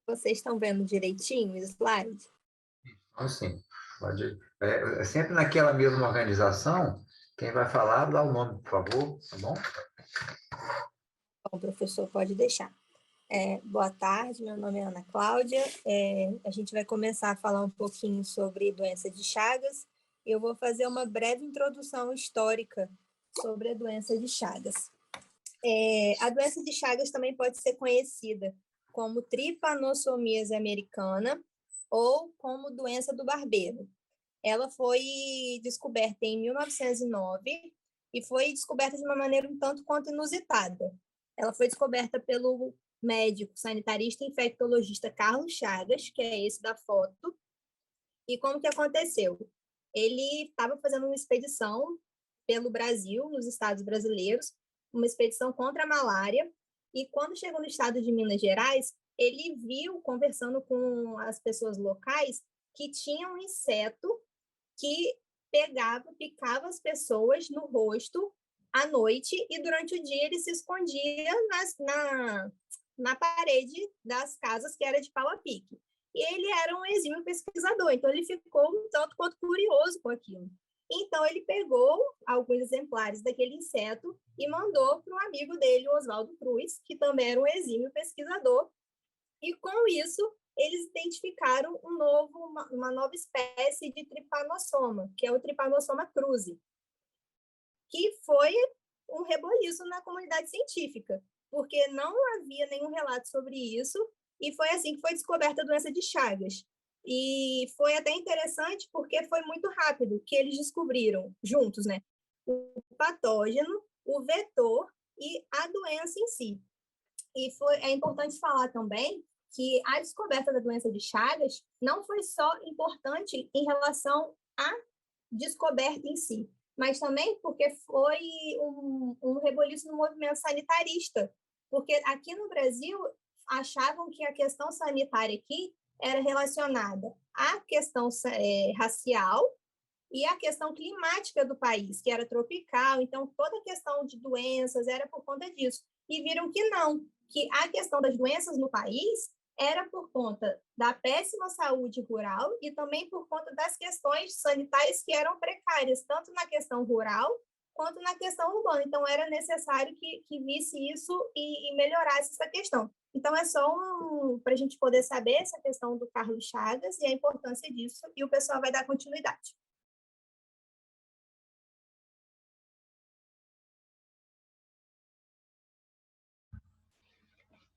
Vocês estão vendo direitinho o slide? Então, sim, pode. É sempre naquela mesma organização. Quem vai falar, dá o nome, por favor, tá bom? Bom, professor, pode deixar. Boa tarde, meu nome é Ana Cláudia. A gente vai começar a falar um pouquinho sobre doença de Chagas. Eu vou fazer uma breve introdução histórica sobre a doença de Chagas. A doença de Chagas também pode ser conhecida como tripanossomíase americana ou como doença do barbeiro. Ela foi descoberta em 1909 e foi descoberta de uma maneira um tanto quanto inusitada. Ela foi descoberta pelo médico sanitarista e infectologista Carlos Chagas, que é esse da foto. E como que aconteceu? Ele estava fazendo uma expedição pelo Brasil, nos estados brasileiros, uma expedição contra a malária, e quando chegou no estado de Minas Gerais, ele viu, conversando com as pessoas locais, que tinha um inseto que picava as pessoas no rosto à noite e durante o dia ele se escondia na parede das casas que era de pau a pique. E ele era um exímio pesquisador, então ele ficou um tanto quanto curioso com aquilo. Então ele pegou alguns exemplares daquele inseto e mandou para um amigo dele, o Oswaldo Cruz, que também era um exímio pesquisador, e com isso eles identificaram uma nova espécie de tripanossoma, que é o tripanossoma cruzi, que foi um reboliço na comunidade científica, porque não havia nenhum relato sobre isso, e foi assim que foi descoberta a doença de Chagas. E foi até interessante porque foi muito rápido que eles descobriram juntos, né, o patógeno, o vetor e a doença em si. E é importante falar também que a descoberta da doença de Chagas não foi só importante em relação à descoberta em si, mas também porque foi um reboliço no movimento sanitarista, porque aqui no Brasil achavam que a questão sanitária aqui era relacionada à questão racial e a questão climática do país, que era tropical, então toda a questão de doenças era por conta disso. E viram que não, que a questão das doenças no país era por conta da péssima saúde rural e também por conta das questões sanitárias que eram precárias, tanto na questão rural quanto na questão urbana. Então, era necessário que visse isso e melhorasse essa questão. Então, é só para a gente poder saber essa questão do Carlos Chagas e a importância disso, e o pessoal vai dar continuidade.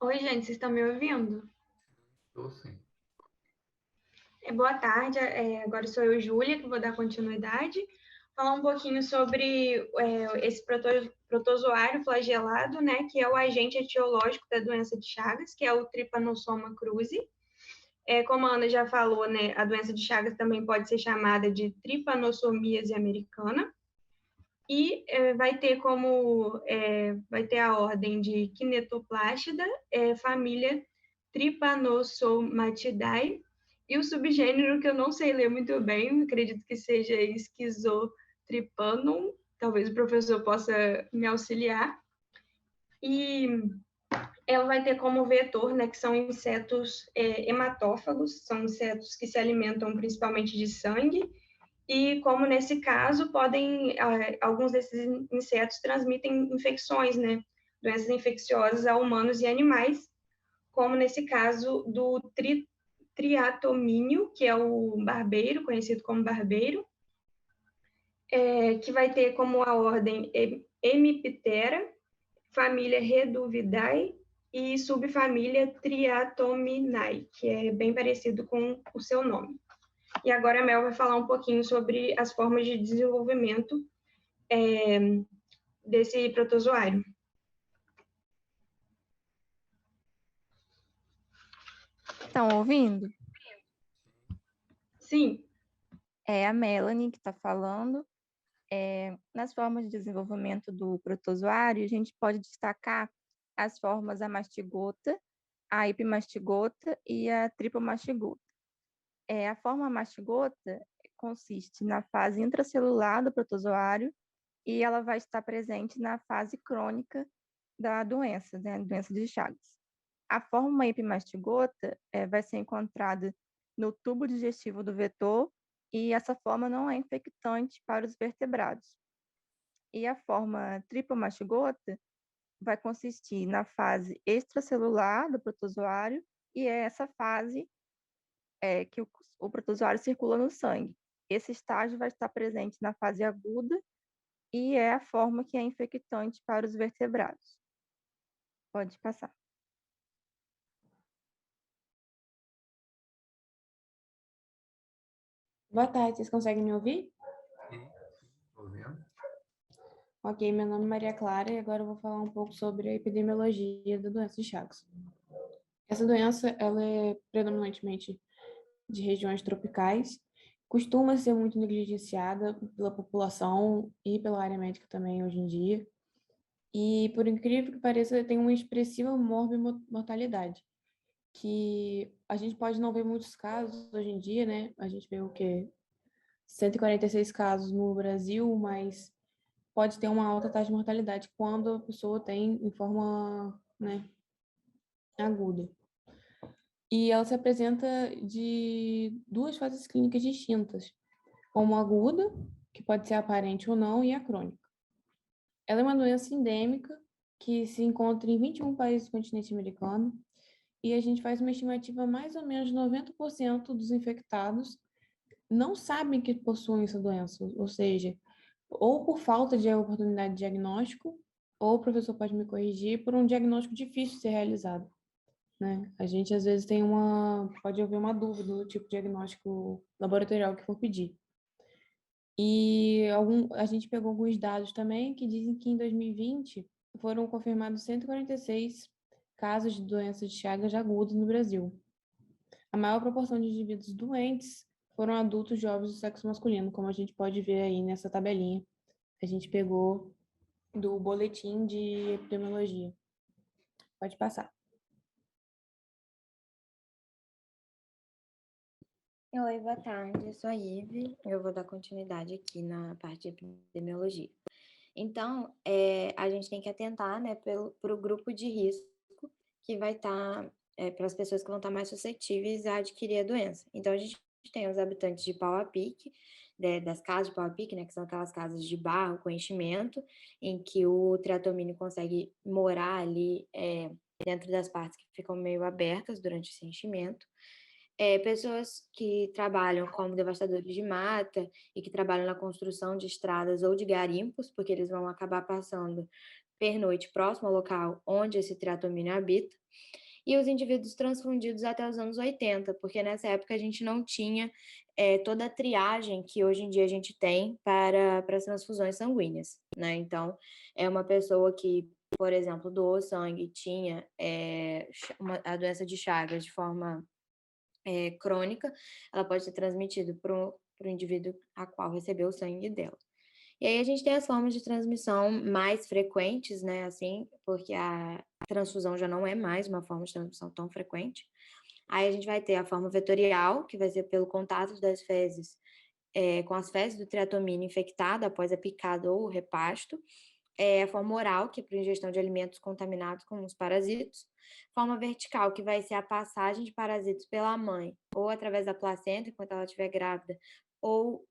Oi, gente, vocês estão me ouvindo? Estou sim. Boa tarde, agora sou eu, Júlia, que vou dar continuidade. Falar um pouquinho sobre esse protozoário flagelado, né, que é o agente etiológico da doença de Chagas, que é o Trypanosoma cruzi. Como a Ana já falou, né, a doença de Chagas também pode ser chamada de tripanossomíase americana. E vai ter a ordem de Kinetoplástida, família Trypanosomatidae, e o subgênero que eu não sei ler muito bem, acredito que seja Schizotripanum, talvez o professor possa me auxiliar. E ela vai ter como vetor, né, que são insetos hematófagos, são insetos que se alimentam principalmente de sangue, e como nesse caso, alguns desses insetos transmitem infecções, né, doenças infecciosas a humanos e animais, como nesse caso do triatomínio, que é o barbeiro, conhecido como barbeiro, que vai ter como a ordem Hemiptera, família Reduvidae e subfamília Triatominae, que é bem parecido com o seu nome. E agora a Mel vai falar um pouquinho sobre as formas de desenvolvimento desse protozoário. Estão ouvindo? Sim. É a Melanie que está falando. Nas formas de desenvolvimento do protozoário, a gente pode destacar as formas a mastigota, a hipermastigota e a tripomastigota. A forma mastigota consiste na fase intracelular do protozoário e ela vai estar presente na fase crônica da doença, né, doença de Chagas. A forma epimastigota vai ser encontrada no tubo digestivo do vetor e essa forma não é infectante para os vertebrados. E a forma tripomastigota vai consistir na fase extracelular do protozoário e é essa fase que o protozoário circula no sangue. Esse estágio vai estar presente na fase aguda e é a forma que é infectante para os vertebrados. Pode passar. Boa tarde, vocês conseguem me ouvir? Sim, estou vendo. Ok, meu nome é Maria Clara e agora eu vou falar um pouco sobre a epidemiologia da doença de Chagas. Essa doença, ela é predominantemente de regiões tropicais, costuma ser muito negligenciada pela população e pela área médica também hoje em dia, e por incrível que pareça, tem uma expressiva morbimortalidade, que a gente pode não ver muitos casos hoje em dia, né? A gente vê o quê? 146 casos no Brasil, mas pode ter uma alta taxa de mortalidade quando a pessoa tem em forma, né, aguda. E ela se apresenta de duas fases clínicas distintas, como a aguda, que pode ser aparente ou não, e a crônica. Ela é uma doença endêmica que se encontra em 21 países do continente americano e a gente faz uma estimativa mais ou menos de 90% dos infectados não sabem que possuem essa doença, ou seja, ou por falta de oportunidade de diagnóstico, ou o professor pode me corrigir, por um diagnóstico difícil de ser realizado, né? A gente às vezes pode haver uma dúvida do tipo de diagnóstico laboratorial que for pedir. E a gente pegou alguns dados também que dizem que em 2020 foram confirmados 146 casos de doenças de Chagas agudas no Brasil. A maior proporção de indivíduos doentes foram adultos jovens do sexo masculino, como a gente pode ver aí nessa tabelinha que a gente pegou do boletim de epidemiologia. Pode passar. Oi, boa tarde, eu sou a Ive, eu vou dar continuidade aqui na parte de epidemiologia. Então, a gente tem que atentar, né, para o grupo de risco que vai estar, para as pessoas que vão estar mais suscetíveis a adquirir a doença. Então, a gente tem os habitantes de pau a pique, das casas de pau a pique, né, que são aquelas casas de barro com enchimento, em que o triatomínio consegue morar ali dentro das partes que ficam meio abertas durante esse enchimento. Pessoas que trabalham como devastadores de mata e que trabalham na construção de estradas ou de garimpos, porque eles vão acabar passando pernoite próximo ao local onde esse triatomínio habita, e os indivíduos transfundidos até os anos 80, porque nessa época a gente não tinha toda a triagem que hoje em dia a gente tem para as transfusões sanguíneas, né? Então, é uma pessoa que, por exemplo, doou sangue, tinha a doença de Chagas de forma crônica, ela pode ser transmitida para o indivíduo a qual recebeu o sangue dela. E aí a gente tem as formas de transmissão mais frequentes, né, assim, porque a transfusão já não é mais uma forma de transmissão tão frequente. Aí a gente vai ter a forma vetorial, que vai ser pelo contato das fezes com as fezes do triatomínio infectada após a picada ou o repasto. A forma oral, que é para ingestão de alimentos contaminados com os parasitos. Forma vertical, que vai ser a passagem de parasitos pela mãe, ou através da placenta, enquanto ela estiver grávida, ou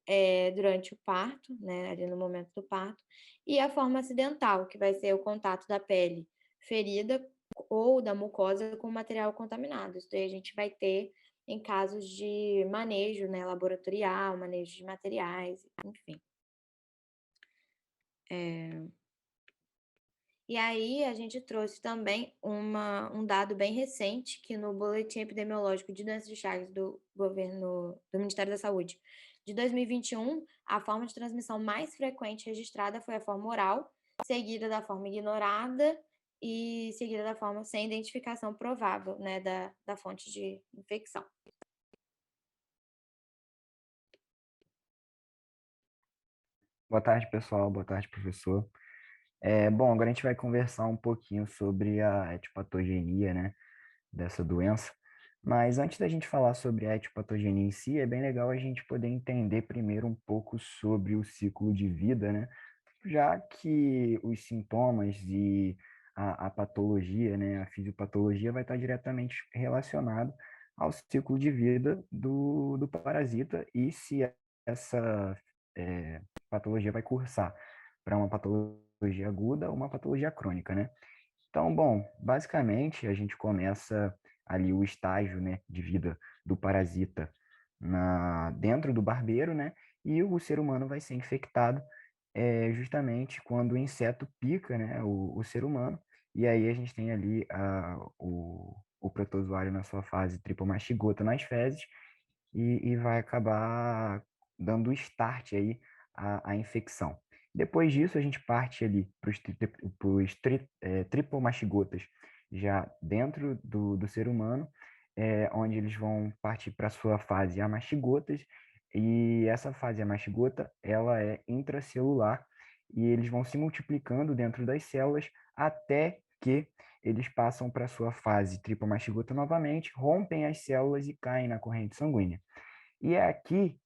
durante o parto, né, ali no momento do parto. E a forma acidental, que vai ser o contato da pele ferida ou da mucosa com material contaminado. Isso daí a gente vai ter em casos de manejo, né, laboratorial, manejo de materiais, enfim. E aí a gente trouxe também um dado bem recente, que no Boletim Epidemiológico de Doenças de Chagas do Ministério da Saúde, de 2021, a forma de transmissão mais frequente registrada foi a forma oral, seguida da forma ignorada e seguida da forma sem identificação provável, né, da fonte de infecção. Boa tarde, pessoal. Boa tarde, professor. Bom, agora a gente vai conversar um pouquinho sobre a etiopatogenia, né, dessa doença. Mas antes da gente falar sobre a etiopatogenia em si, é bem legal a gente poder entender primeiro um pouco sobre o ciclo de vida, né? Já que os sintomas e a patologia, né, a fisiopatologia vai estar diretamente relacionado ao ciclo de vida do parasita e se essa patologia vai cursar para uma patologia aguda ou uma patologia crônica, né? Então, bom, basicamente a gente começa ali o estágio, né, de vida do parasita dentro do barbeiro, né? E o ser humano vai ser infectado justamente quando o inseto pica, né, o ser humano. E aí a gente tem ali o protozoário na sua fase tripomastigota nas fezes e vai acabar dando start aí à infecção. Depois disso, a gente parte ali para os tripomastigotas já dentro do ser humano, onde eles vão partir para a sua fase amastigotas, e essa fase amastigota, ela é intracelular, e eles vão se multiplicando dentro das células até que eles passam para a sua fase tripomastigota novamente, rompem as células e caem na corrente sanguínea. E é aqui,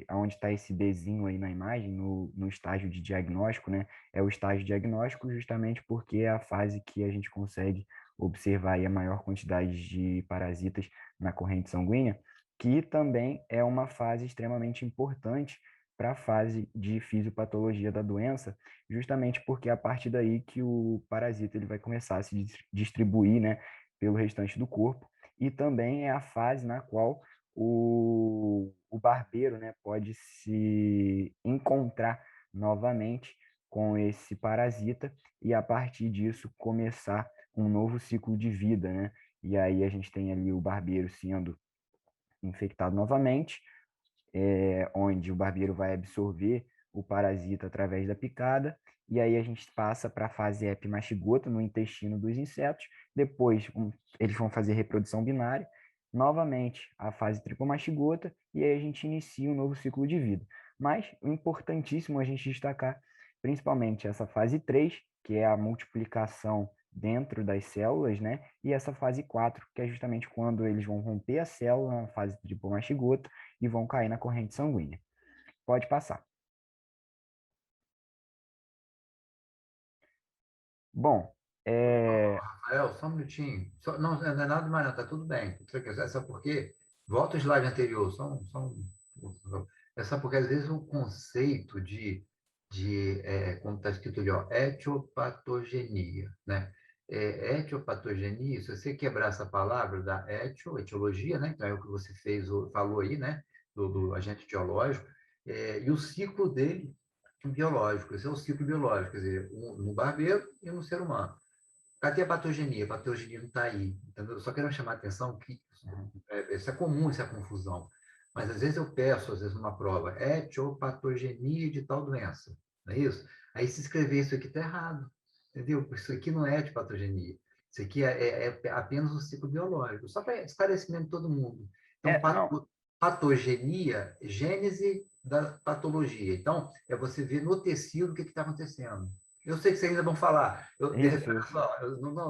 onde está esse Bzinho aí na imagem, no estágio de diagnóstico, né? É o estágio diagnóstico justamente porque é a fase que a gente consegue observar aí a maior quantidade de parasitas na corrente sanguínea, que também é uma fase extremamente importante para a fase de fisiopatologia da doença, justamente porque é a partir daí que o parasita ele vai começar a se distribuir, né, pelo restante do corpo, e também é a fase na qual o barbeiro, né, pode se encontrar novamente com esse parasita e a partir disso começar um novo ciclo de vida, né? E aí a gente tem ali o barbeiro sendo infectado novamente, onde o barbeiro vai absorver o parasita através da picada, e aí a gente passa para a fase epimastigota no intestino dos insetos, depois eles vão fazer reprodução binária, novamente a fase tripomastigota, e aí a gente inicia um novo ciclo de vida. Mas o importantíssimo a gente destacar, principalmente essa fase 3, que é a multiplicação dentro das células, né? E essa fase 4, que é justamente quando eles vão romper a célula na fase tripomastigota e vão cair na corrente sanguínea. Pode passar. Bom, Rafael, só um minutinho. Não é nada mais, não, tá tudo bem. É só porque. Volta o slide anterior, é só porque às vezes o conceito como está escrito ali, ó, etiopatogenia, né? Etiopatogenia, se você quebrar essa palavra da etiologia, né? Então é o que você falou aí, né? Do agente etiológico, e o ciclo dele biológico. Esse é o ciclo biológico, quer dizer, no barbeiro e no ser humano. Cadê a patogenia? A patogenia não está aí. Entendeu? Eu só quero chamar a atenção que isso é comum, essa confusão. Mas às vezes eu peço, às vezes numa prova, etiopatogenia de tal doença. Não é isso? Aí se escrever isso aqui está errado. Entendeu? Isso aqui não é etiopatogenia. Isso aqui é apenas um ciclo biológico. Só para esclarecimento de todo mundo. Então, não, patogenia, gênese da patologia. Então, é você ver no tecido o que está acontecendo. Eu sei que vocês ainda vão falar. Eu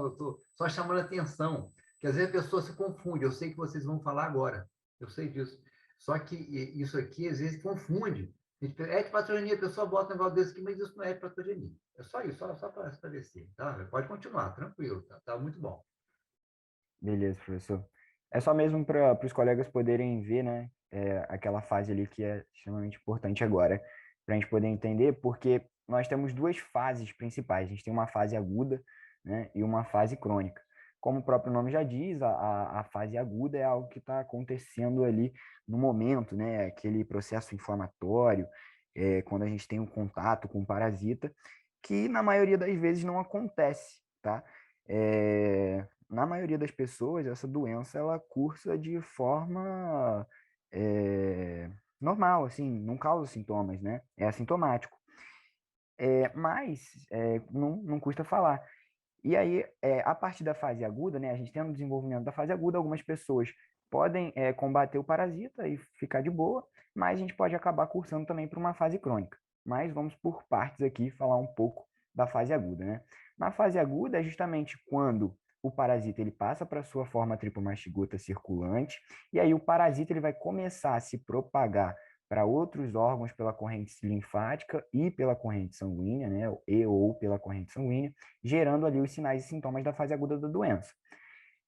estou só chamando a atenção, que às vezes a pessoa se confunde. Eu sei que vocês vão falar agora. Eu sei disso. Só que isso aqui, às vezes, confunde. É de patogenia, a pessoa bota um negócio desse aqui, mas isso não é de patogenia. É só isso, só para esclarecer. Tá? Pode continuar, tranquilo. Tá muito bom. beleza, professor. É só mesmo para os colegas poderem ver, né, aquela fase ali que é extremamente importante agora, para a gente poder entender, porque nós temos duas fases principais. A gente tem uma fase aguda, né, e uma fase crônica. Como o próprio nome já diz, a fase aguda é algo que está acontecendo ali no momento, né, aquele processo inflamatório, quando a gente tem um contato com um parasita, que na maioria das vezes não acontece, tá? Na maioria das pessoas, essa doença ela cursa de forma normal, assim, não causa sintomas, né? É assintomático. Mas não custa falar. E aí, a partir da fase aguda, né, a gente tendo o desenvolvimento da fase aguda, algumas pessoas podem combater o parasita e ficar de boa, mas a gente pode acabar cursando também para uma fase crônica. Mas vamos por partes aqui falar um pouco da fase aguda, né? Na fase aguda é justamente quando o parasita ele passa para a sua forma tripomastigota circulante, e aí o parasita ele vai começar a se propagar para outros órgãos pela corrente linfática e pela corrente sanguínea, né, ou pela corrente sanguínea, gerando ali os sinais e sintomas da fase aguda da doença.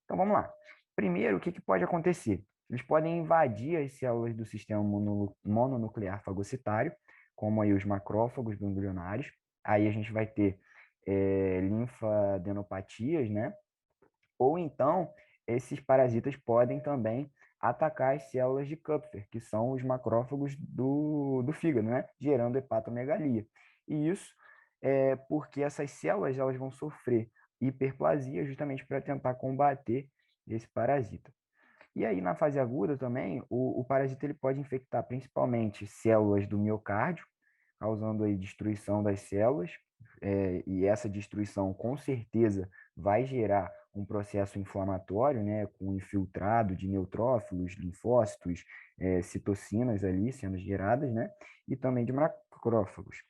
Então, vamos lá. Primeiro, o que pode acontecer? Eles podem invadir as células do sistema mononuclear fagocitário, como aí os macrófagos ganglionários. Aí a gente vai ter linfadenopatias, né? Ou então, esses parasitas podem também atacar as células de Kupffer, que são os macrófagos do fígado, né? Gerando hepatomegalia. E isso é porque essas células elas vão sofrer hiperplasia justamente para tentar combater esse parasita. E aí, na fase aguda também, o parasita ele pode infectar principalmente células do miocárdio, causando aí destruição das células, e essa destruição com certeza vai gerar um processo inflamatório, né, com infiltrado de neutrófilos, linfócitos, citocinas ali sendo geradas, né, e também de macrófagos.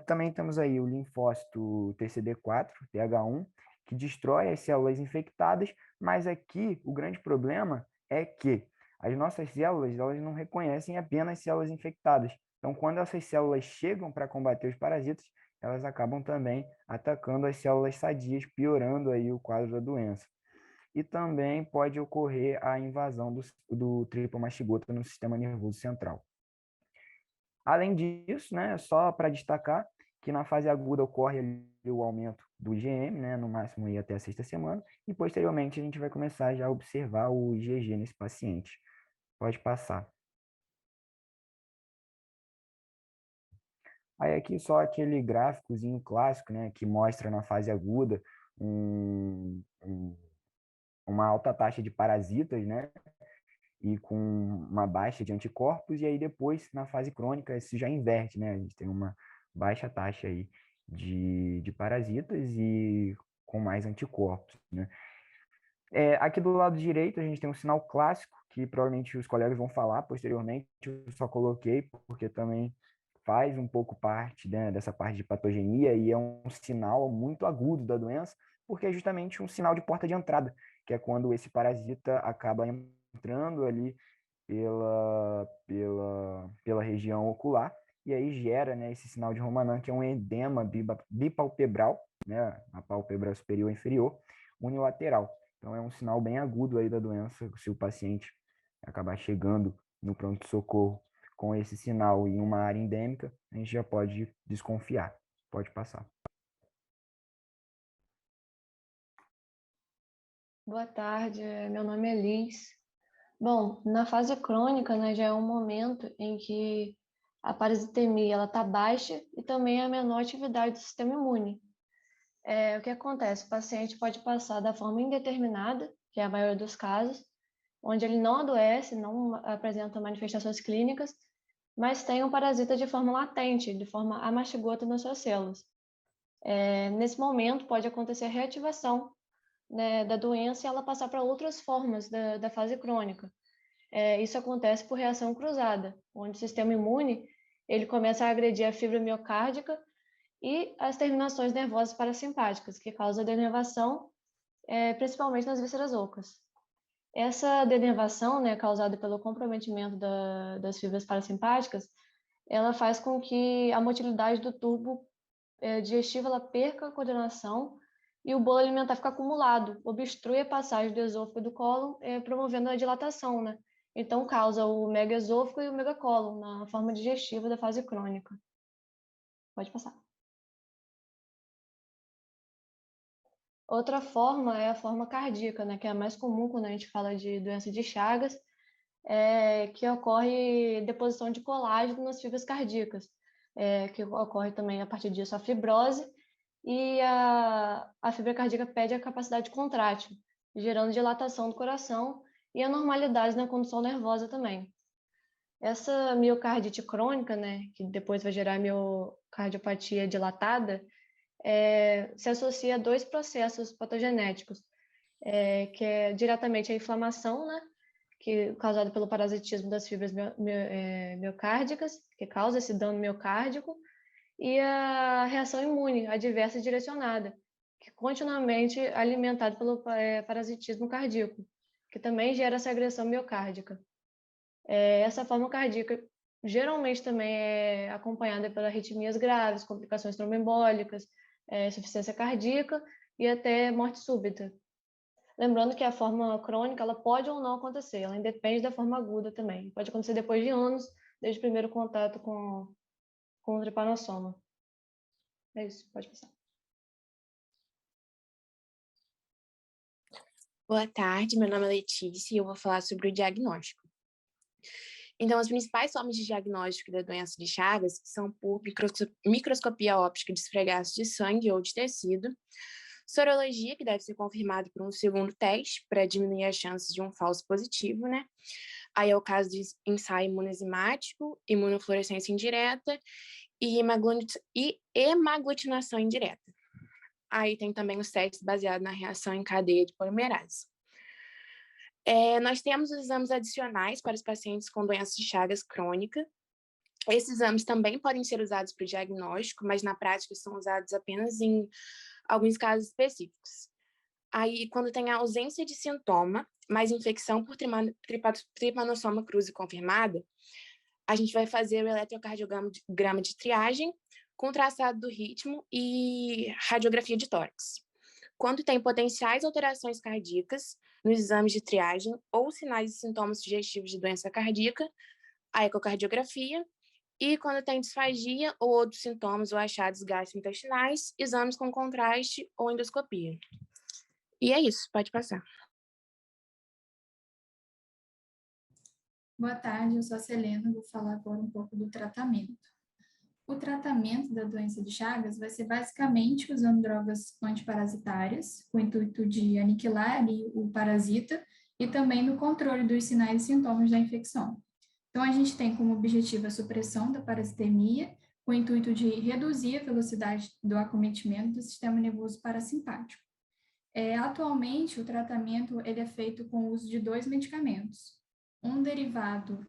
Também temos aí o linfócito TCD4, TH1, que destrói as células infectadas, mas aqui o grande problema é que as nossas células elas não reconhecem apenas células infectadas. Então, quando essas células chegam para combater os parasitas, elas acabam também atacando as células sadias, piorando aí o quadro da doença. E também pode ocorrer a invasão do tripomastigota no sistema nervoso central. Além disso, né, só para destacar que na fase aguda ocorre ali o aumento do IgM, né, no máximo aí até a sexta semana, e posteriormente a gente vai começar já a observar o IgG nesse paciente. Pode passar. Aí aqui só aquele gráficozinho clássico, né, que mostra na fase aguda uma alta taxa de parasitas, né, e com uma baixa de anticorpos, e aí depois, na fase crônica, isso já inverte, né? A gente tem uma baixa taxa aí de parasitas e com mais anticorpos, né? Aqui do lado direito, a gente tem um sinal clássico, que provavelmente os colegas vão falar posteriormente, eu só coloquei porque também faz um pouco parte, né, dessa parte de patogenia e é um sinal muito agudo da doença, porque é justamente um sinal de porta de entrada, que é quando esse parasita acaba entrando ali pela região ocular, e aí gera, né, esse sinal de Romanin, que é um edema bipalpebral, né, a pálpebra superior e inferior, unilateral. Então, é um sinal bem agudo aí da doença, se o paciente acabar chegando no pronto-socorro com esse sinal em uma área endêmica, a gente já pode desconfiar. Pode passar. Boa tarde, meu nome é Liz. Bom, na fase crônica, né, já é um momento em que a parasitemia está baixa e também a menor atividade do sistema imune. O que acontece? O paciente pode passar da forma indeterminada, que é a maioria dos casos, onde ele não adoece, não apresenta manifestações clínicas, mas tem um parasita de forma latente, de forma amastigota nas suas células. Nesse momento, pode acontecer a reativação, né, da doença e ela passar para outras formas da fase crônica. Isso acontece por reação cruzada, onde o sistema imune ele começa a agredir a fibra miocárdica e as terminações nervosas parasimpáticas, que causam denervação, principalmente nas vísceras ocas. Essa denervação, né, causada pelo comprometimento das fibras parasimpáticas, ela faz com que a motilidade do tubo digestivo ela perca a coordenação e o bolo alimentar fica acumulado, obstrui a passagem do esôfago e do cólon, promovendo a dilatação, né? Então, causa o megaesôfago e o megacólon na forma digestiva da fase crônica. Pode passar. Outra forma é a forma cardíaca, né? Que é a mais comum quando a gente fala de doença de Chagas, que ocorre deposição de colágeno nas fibras cardíacas, que ocorre também a partir disso a fibrose, e a fibra cardíaca perde a capacidade contrátil, gerando dilatação do coração e anormalidades na condução nervosa também. Essa miocardite crônica, né, que depois vai gerar miocardiopatia dilatada, se associa a dois processos patogenéticos, que é diretamente a inflamação, né, que causada pelo parasitismo das fibras miocárdicas, que causa esse dano miocárdico, e a reação imune adversa direcionada, que continuamente é alimentada pelo parasitismo cardíaco, que também gera essa agressão miocárdica. Essa forma cardíaca geralmente também é acompanhada por arritmias graves, complicações tromboembólicas, insuficiência cardíaca e até morte súbita. Lembrando que a forma crônica ela pode ou não acontecer, ela independe da forma aguda também. Pode acontecer depois de anos, desde o primeiro contato com o tripanossoma. É isso, pode passar. Boa tarde, meu nome é Letícia e eu vou falar sobre o diagnóstico. Então, as principais formas de diagnóstico da doença de Chagas são por microscopia óptica de esfregaço de sangue ou de tecido, sorologia, que deve ser confirmada por um segundo teste para diminuir as chances de um falso positivo, né? Aí é o caso de ensaio imunoenzimático, imunofluorescência indireta e hemaglutinação indireta. Aí tem também os testes baseados na reação em cadeia de polimerase. Nós temos os exames adicionais para os pacientes com doença de Chagas crônica. Esses exames também podem ser usados para o diagnóstico, mas na prática são usados apenas em alguns casos específicos. Aí, quando tem a ausência de sintoma, mas infecção por trypanosoma cruzi confirmada, a gente vai fazer o eletrocardiograma de triagem com traçado do ritmo e radiografia de tórax. Quando tem potenciais alterações cardíacas nos exames de triagem ou sinais e sintomas sugestivos de doença cardíaca, a ecocardiografia, e quando tem disfagia ou outros sintomas ou achados gastrointestinais, exames com contraste ou endoscopia. E é isso, pode passar. Boa tarde, eu sou a Selena, vou falar agora um pouco do tratamento. O tratamento da doença de Chagas vai ser basicamente usando drogas antiparasitárias, com o intuito de aniquilar ali o parasita e também no controle dos sinais e sintomas da infecção. Então, a gente tem como objetivo a supressão da parasitemia, com o intuito de reduzir a velocidade do acometimento do sistema nervoso parasimpático. Atualmente, o tratamento ele é feito com o uso de 2 medicamentos. Um derivado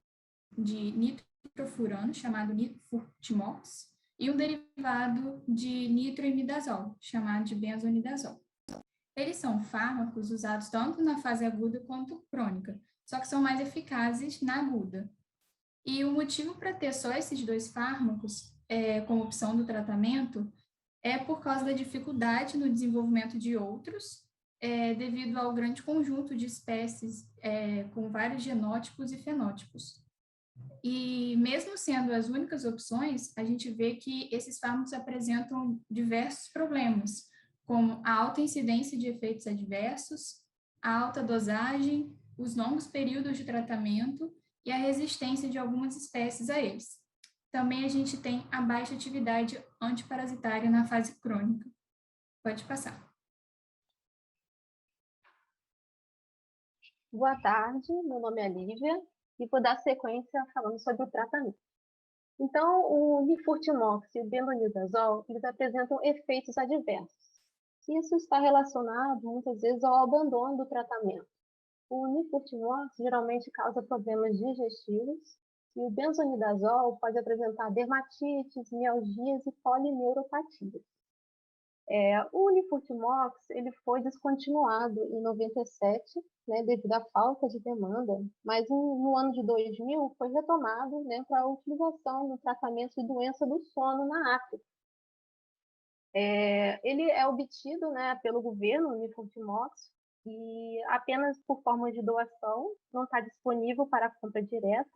de nitrofurano, chamado Nifurtimox, e um derivado de nitroimidazol, chamado de benzonidazol. Eles são fármacos usados tanto na fase aguda quanto crônica, só que são mais eficazes na aguda. E o motivo para ter só esses 2 fármacos como opção do tratamento é por causa da dificuldade no desenvolvimento de outros, devido ao grande conjunto de espécies com vários genótipos e fenótipos. E mesmo sendo as únicas opções, a gente vê que esses fármacos apresentam diversos problemas, como a alta incidência de efeitos adversos, a alta dosagem, os longos períodos de tratamento e a resistência de algumas espécies a eles. Também a gente tem a baixa atividade antiparasitária na fase crônica. Pode passar. Boa tarde, meu nome é Lívia e vou dar sequência falando sobre o tratamento. Então, o Nifurtimox e o benzonidazol, eles apresentam efeitos adversos. Isso está relacionado, muitas vezes, ao abandono do tratamento. O Nifurtimox geralmente causa problemas digestivos e o benzonidazol pode apresentar dermatites, mialgias e polineuropatias. O Nifurtimox ele foi descontinuado em 97, né, devido à falta de demanda, mas no ano de 2000 foi retomado, né, para a utilização no tratamento de doença do sono na África. Ele é obtido, né, pelo governo, o Nifurtimox, e apenas por forma de doação, não está disponível para compra direta.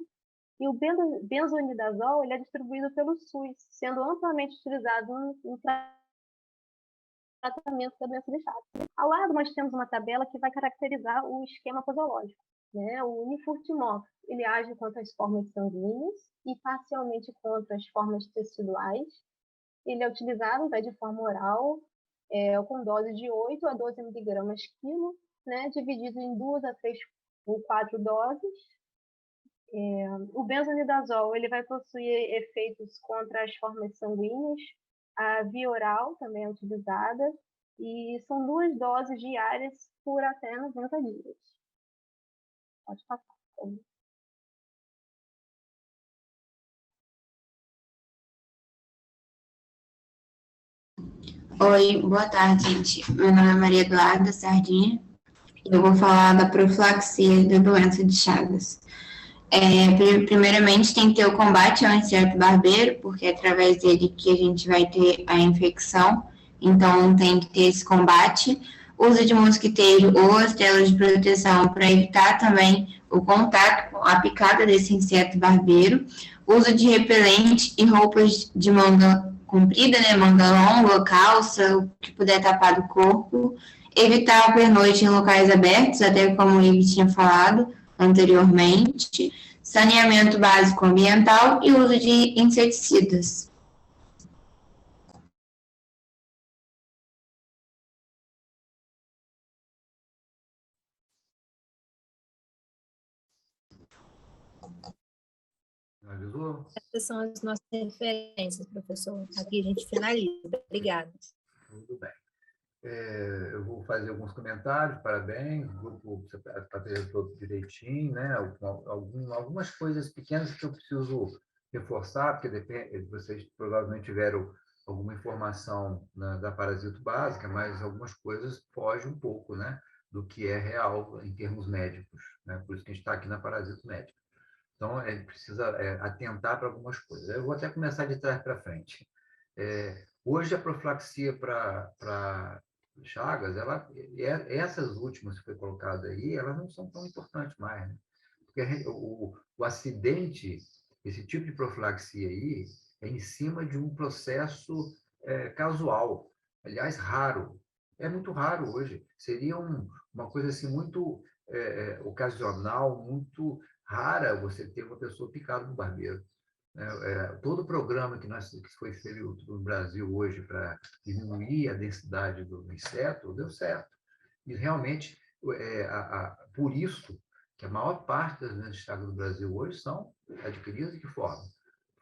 E o benzonidazol ele é distribuído pelo SUS, sendo amplamente utilizado no tratamento da doença de Chagas. Ao lado, nós temos uma tabela que vai caracterizar o esquema posológico. Né? O Nifurtimox ele age contra as formas sanguíneas e parcialmente contra as formas teciduais. Ele é utilizado de forma oral, com dose de 8 a 12 mg quilo, né, dividido em 2 a 3 ou 4 doses. O benzonidazol ele vai possuir efeitos contra as formas sanguíneas, a via oral também é utilizada, e são 2 doses diárias por até 90 dias. Pode passar. Oi, boa tarde, gente. Meu nome é Maria Eduarda Sardinha e eu vou falar da profilaxia da doença de Chagas. Primeiramente, tem que ter o combate ao inseto barbeiro, porque é através dele que a gente vai ter a infecção. Então, tem que ter esse combate. Uso de mosquiteiro ou as telas de proteção para evitar também o contato com a picada desse inseto barbeiro. Uso de repelente e roupas de manga comprida, né, manga longa, calça, o que puder tapar do corpo. Evitar a pernoite em locais abertos, até como o Ives tinha falado anteriormente. Saneamento básico ambiental e uso de inseticidas. Finalizou? Essas são as nossas referências, professor. Aqui a gente finaliza. Obrigada. Tudo bem. Eu vou fazer alguns comentários, parabéns, o grupo está fazendo todo direitinho, né? Algumas coisas pequenas que eu preciso reforçar, porque vocês provavelmente tiveram alguma informação da parasito básica, mas algumas coisas fogem um pouco, né, do que é real em termos médicos, né? Por isso que a gente está aqui na parasito médica. Então, precisa atentar para algumas coisas. Eu vou até começar de trás para frente. Hoje, a profilaxia para Chagas, essas últimas que foi colocada aí, elas não são tão importantes mais, né? Porque o acidente, esse tipo de profilaxia aí, é em cima de um processo casual, aliás, raro. É muito raro hoje. Seria uma coisa assim muito ocasional, muito rara você ter uma pessoa picada no barbeiro. Todo o programa que foi feito no Brasil hoje para diminuir a densidade do inseto deu certo. E realmente, por isso, que a maior parte das doenças de Chagas do Brasil hoje são adquiridas de que forma?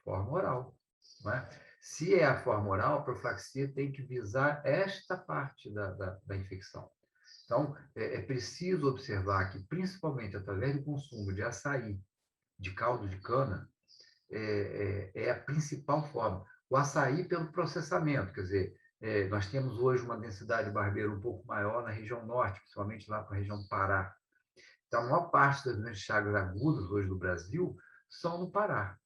Forma oral. Não é? Se é a forma oral, a profilaxia tem que visar esta parte da infecção. Então, é preciso observar que, principalmente através do consumo de açaí, de caldo de cana, é a principal forma. O açaí pelo processamento, quer dizer, nós temos hoje uma densidade de barbeiro um pouco maior na região norte, principalmente lá para a região do Pará. Então, a maior parte das doenças de Chagas agudas hoje do Brasil são no Pará.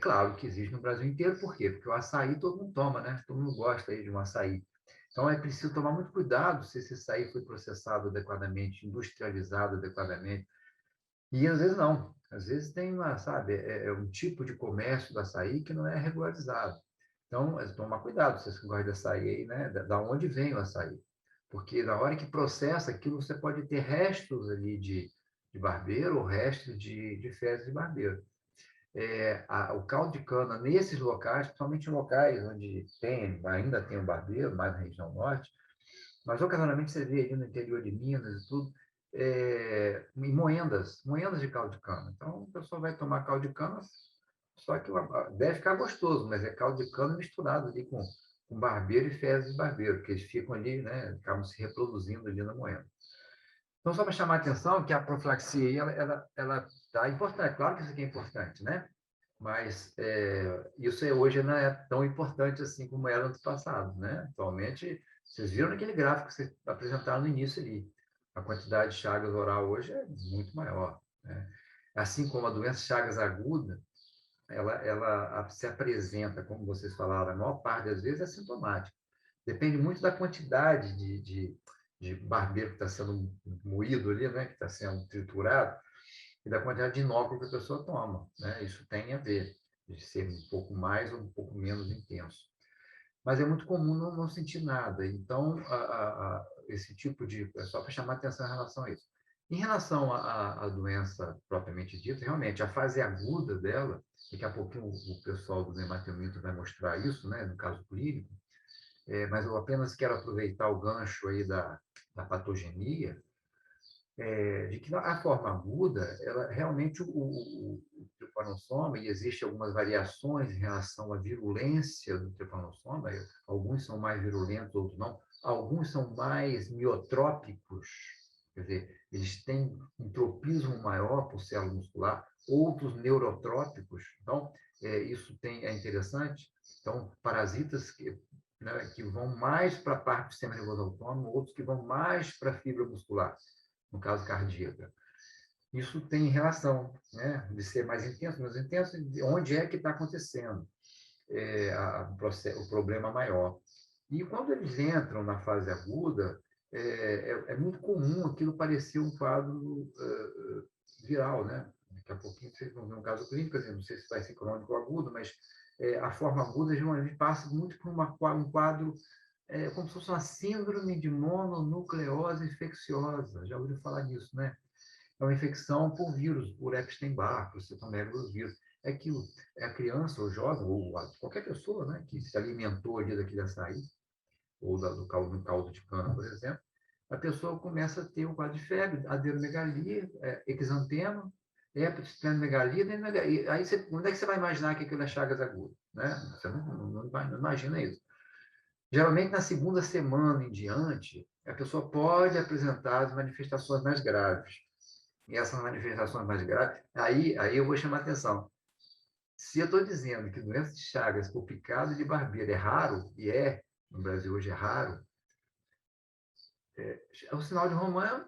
Claro que existe no Brasil inteiro, por quê? Porque o açaí todo mundo toma, né? Todo mundo gosta aí de um açaí. Então, é preciso tomar muito cuidado se esse açaí foi processado adequadamente, industrializado adequadamente. E às vezes não. Às vezes tem um tipo de comércio do açaí que não é regularizado. Então, tomar cuidado, vocês que gostam de açaí aí, né? Da onde vem o açaí. Porque na hora que processa aquilo, você pode ter restos ali de barbeiro ou restos de fezes de barbeiro. O caldo de cana, nesses locais, principalmente em locais onde ainda tem o barbeiro, mais na região norte, mas ocasionalmente você vê ali no interior de Minas e tudo, em moendas de caldo de cana. Então, o pessoal vai tomar caldo de cana, só que deve ficar gostoso, mas é caldo de cana misturado ali com barbeiro e fezes de barbeiro, porque eles ficam ali, né, acabam se reproduzindo ali na moenda. Então, só para chamar a atenção que a profilaxia aí, ela tá importante. Claro que isso aqui é importante, né? Mas isso hoje não é tão importante assim como era no passado, né? Atualmente, vocês viram naquele gráfico que vocês apresentaram no início ali. A quantidade de Chagas oral hoje é muito maior, né? Assim como a doença Chagas aguda, ela se apresenta, como vocês falaram, a maior parte das vezes é sintomática. Depende muito da quantidade de barbeiro que está sendo moído ali, né? Que está sendo triturado, e da quantidade de inóculo que a pessoa toma, né? Isso tem a ver, de ser um pouco mais ou um pouco menos intenso. Mas é muito comum não sentir nada. Então, esse tipo de... É só para chamar atenção em relação a isso. Em relação à doença propriamente dita, realmente, a fase aguda dela, daqui a pouquinho o pessoal do nematomito vai mostrar isso, né? No caso clínico, mas eu apenas quero aproveitar o gancho aí da patogenia, de que a forma aguda, ela realmente o tripanossoma, e existem algumas variações em relação à virulência do tripanossoma, alguns são mais virulentos, outros não, alguns são mais miotrópicos, quer dizer, eles têm um tropismo maior por célula muscular, outros neurotrópicos, então, isso é interessante. Então, parasitas que vão mais para a parte do sistema nervoso autônomo, outros que vão mais para a fibra muscular, no caso cardíaca. isso tem relação, né, de ser mais intenso, menos intenso, onde é que está acontecendo o problema maior. E quando eles entram na fase aguda, é muito comum aquilo parecer um quadro viral, né? Daqui a pouquinho vocês vão ver um caso clínico, não sei se vai ser crônico ou agudo, mas a forma aguda geralmente passa muito por um quadro como se fosse uma síndrome de mononucleose infecciosa. Já ouviu falar nisso, né? É uma infecção por vírus, por Epstein-Barr, por citomegalovírus. É que a criança, ou jovem, ou qualquer pessoa, né, que se alimentou ali daquele açaí, ou do caldo de cana, por exemplo, a pessoa começa a ter um quadro de febre, adenomegalia, exantema, hepatosplenomegalia, e aí onde é que você vai imaginar que aquilo é Chagas agudas? Né? Você não imagina isso. Geralmente, na segunda semana em diante, a pessoa pode apresentar as manifestações mais graves. E essas manifestações mais graves, aí eu vou chamar a atenção. Se eu estou dizendo que doença de Chagas por picado de barbeiro é raro, e no Brasil hoje é raro, o sinal de Roman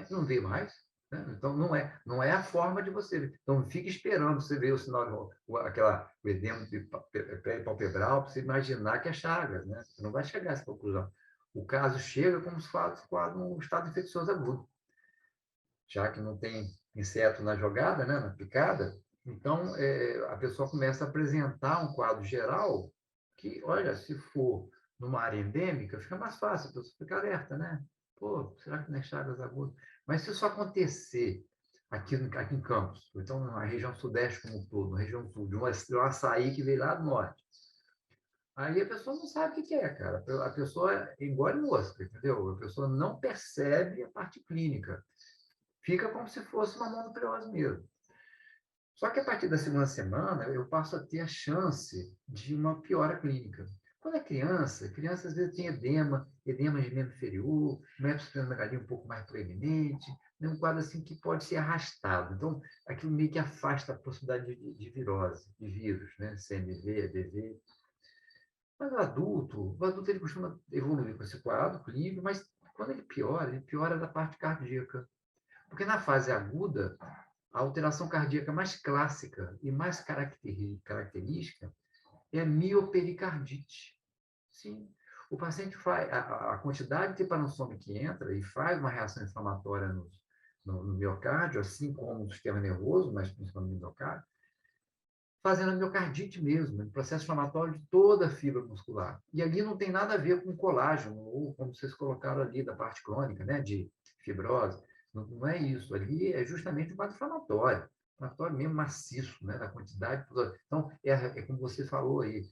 não vê mais. Né? Então, não é a forma de você ver. Então, fica esperando você ver o sinal de Roman, o edema palpebral, para você imaginar que é Chagas. Né? Você não vai chegar a essa conclusão. O caso chega como se fosse um estado infeccioso agudo. Já que não tem inseto na jogada, né, na picada, então a pessoa começa a apresentar um quadro geral que, olha, se for numa área endêmica, fica mais fácil, a pessoa fica alerta, né? Pô, será que não é Chagas agudas? Mas se isso acontecer aqui em Campos, ou então na região sudeste como um todo, na região sul, de um açaí que veio lá do norte, aí a pessoa não sabe o que é, cara. A pessoa engole mosca, entendeu? A pessoa não percebe a parte clínica. Fica como se fosse uma mononucleose mesmo. Só que a partir da segunda semana, eu passo a ter a chance de uma piora clínica. Quando é criança às vezes tem edema de membro inferior, uma hepatosplenomegalia um pouco mais proeminente, um quadro assim que pode ser arrastado. Então, aquilo meio que afasta a possibilidade de virose, de vírus, né? CMV, EBV. Mas o adulto ele costuma evoluir com esse quadro clínico, mas quando ele piora da parte cardíaca. Porque na fase aguda, a alteração cardíaca mais clássica e mais característica é a miopericardite. Sim. O paciente faz a quantidade de tepanossome que entra e faz uma reação inflamatória no miocárdio, assim como no sistema nervoso, mas principalmente no miocárdio, fazendo a miocardite mesmo, um processo inflamatório de toda a fibra muscular. E ali não tem nada a ver com colágeno, ou como vocês colocaram ali, da parte crônica, né, de fibrose. Não é isso. Ali é justamente um quadro inflamatório mesmo maciço, né, da quantidade. Então, como você falou aí,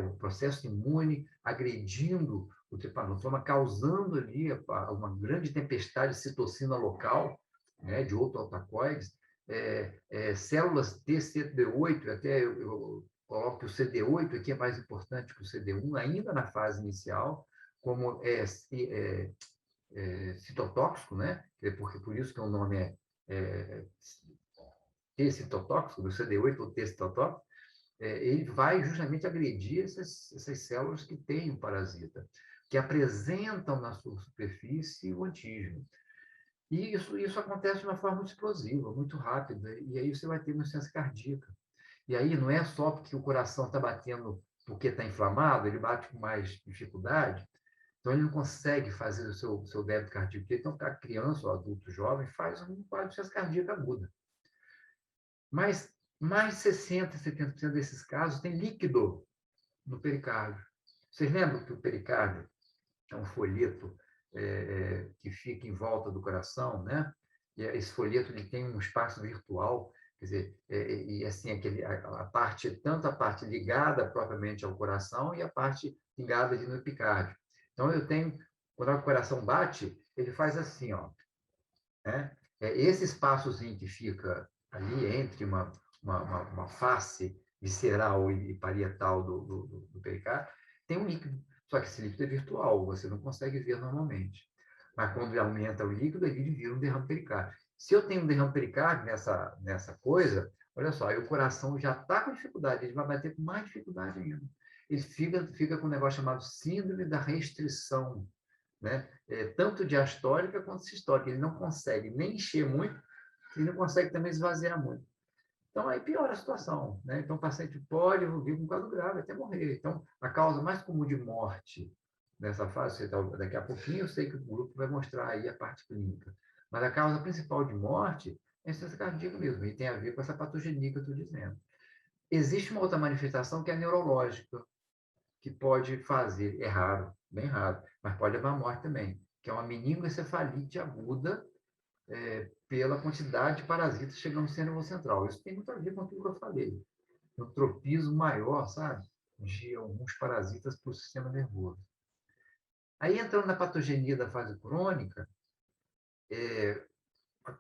o processo imune agredindo o trypanosoma, causando ali uma grande tempestade de citocina local, né, de autoautocoides, células TCD8, até eu coloco que o CD8 aqui é mais importante que o CD1, ainda na fase inicial, como citotóxico, né? Porque por isso que o nome é T-citotóxico, do CD8 ou T-citotóxico, ele vai justamente agredir essas células que têm o parasita, que apresentam na sua superfície o antígeno. E isso acontece de uma forma muito explosiva, muito rápida, e aí você vai ter uma insuficiência cardíaca. E aí não é só porque o coração está batendo porque está inflamado, ele bate com mais dificuldade, então ele não consegue fazer o seu débito cardíaco. Então, a criança ou adulto jovem faz um quadro de insuficiência cardíaca aguda. Mas mais de 60%, 70% desses casos tem líquido no pericárdio. Vocês lembram que o pericárdio é um folheto que fica em volta do coração, né? E esse folheto ele tem um espaço virtual, quer dizer, e assim tanto a parte ligada propriamente ao coração e a parte ligada no epicárdio. Então quando o coração bate, ele faz assim, ó, né? Esse espaçozinho que fica ali entre uma face visceral e parietal do pericárdio tem um líquido. Só que esse líquido é virtual, você não consegue ver normalmente. Mas quando aumenta o líquido, ele vira um derrame pericárdio. Se eu tenho um derrame pericárdio nessa coisa, olha só, aí o coração já está com dificuldade, ele vai bater com mais dificuldade ainda. Ele fica com um negócio chamado síndrome da restrição, né? Tanto diastólica quanto sistólica. Ele não consegue nem encher muito, ele não consegue também esvaziar muito. Então, aí piora a situação, né? Então, o paciente pode evoluir com um quadro grave até morrer. Então, a causa mais comum de morte nessa fase, daqui a pouquinho eu sei que o grupo vai mostrar aí a parte clínica, mas a causa principal de morte é a insuficiência cardíaca mesmo, e tem a ver com essa patogenia que eu estou dizendo. Existe uma outra manifestação que é neurológica, que pode fazer, é raro, bem raro, mas pode levar à morte também, que é uma meningoencefalite aguda, pela quantidade de parasitas chegando no sistema nervoso central. Isso tem muito a ver com aquilo que eu falei. Um tropismo maior, sabe? De alguns parasitas para o sistema nervoso. Aí, entrando na patogenia da fase crônica,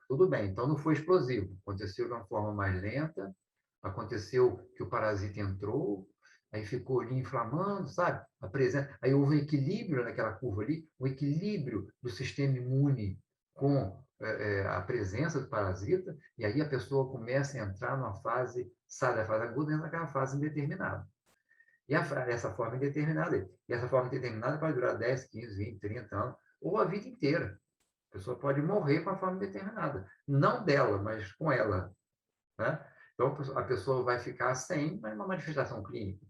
tudo bem, então não foi explosivo. Aconteceu de uma forma mais lenta, aconteceu que o parasita entrou, aí ficou ali inflamando, sabe? Aí houve um equilíbrio naquela curva ali, um equilíbrio do sistema imune com a presença do parasita, e aí a pessoa começa a entrar numa fase, sai da fase aguda, entra naquela fase indeterminada. E essa forma indeterminada, pode durar 10, 15, 20, 30 anos, ou a vida inteira. A pessoa pode morrer com a forma indeterminada. Não dela, mas com ela. Né? Então, a pessoa vai ficar sem uma manifestação clínica.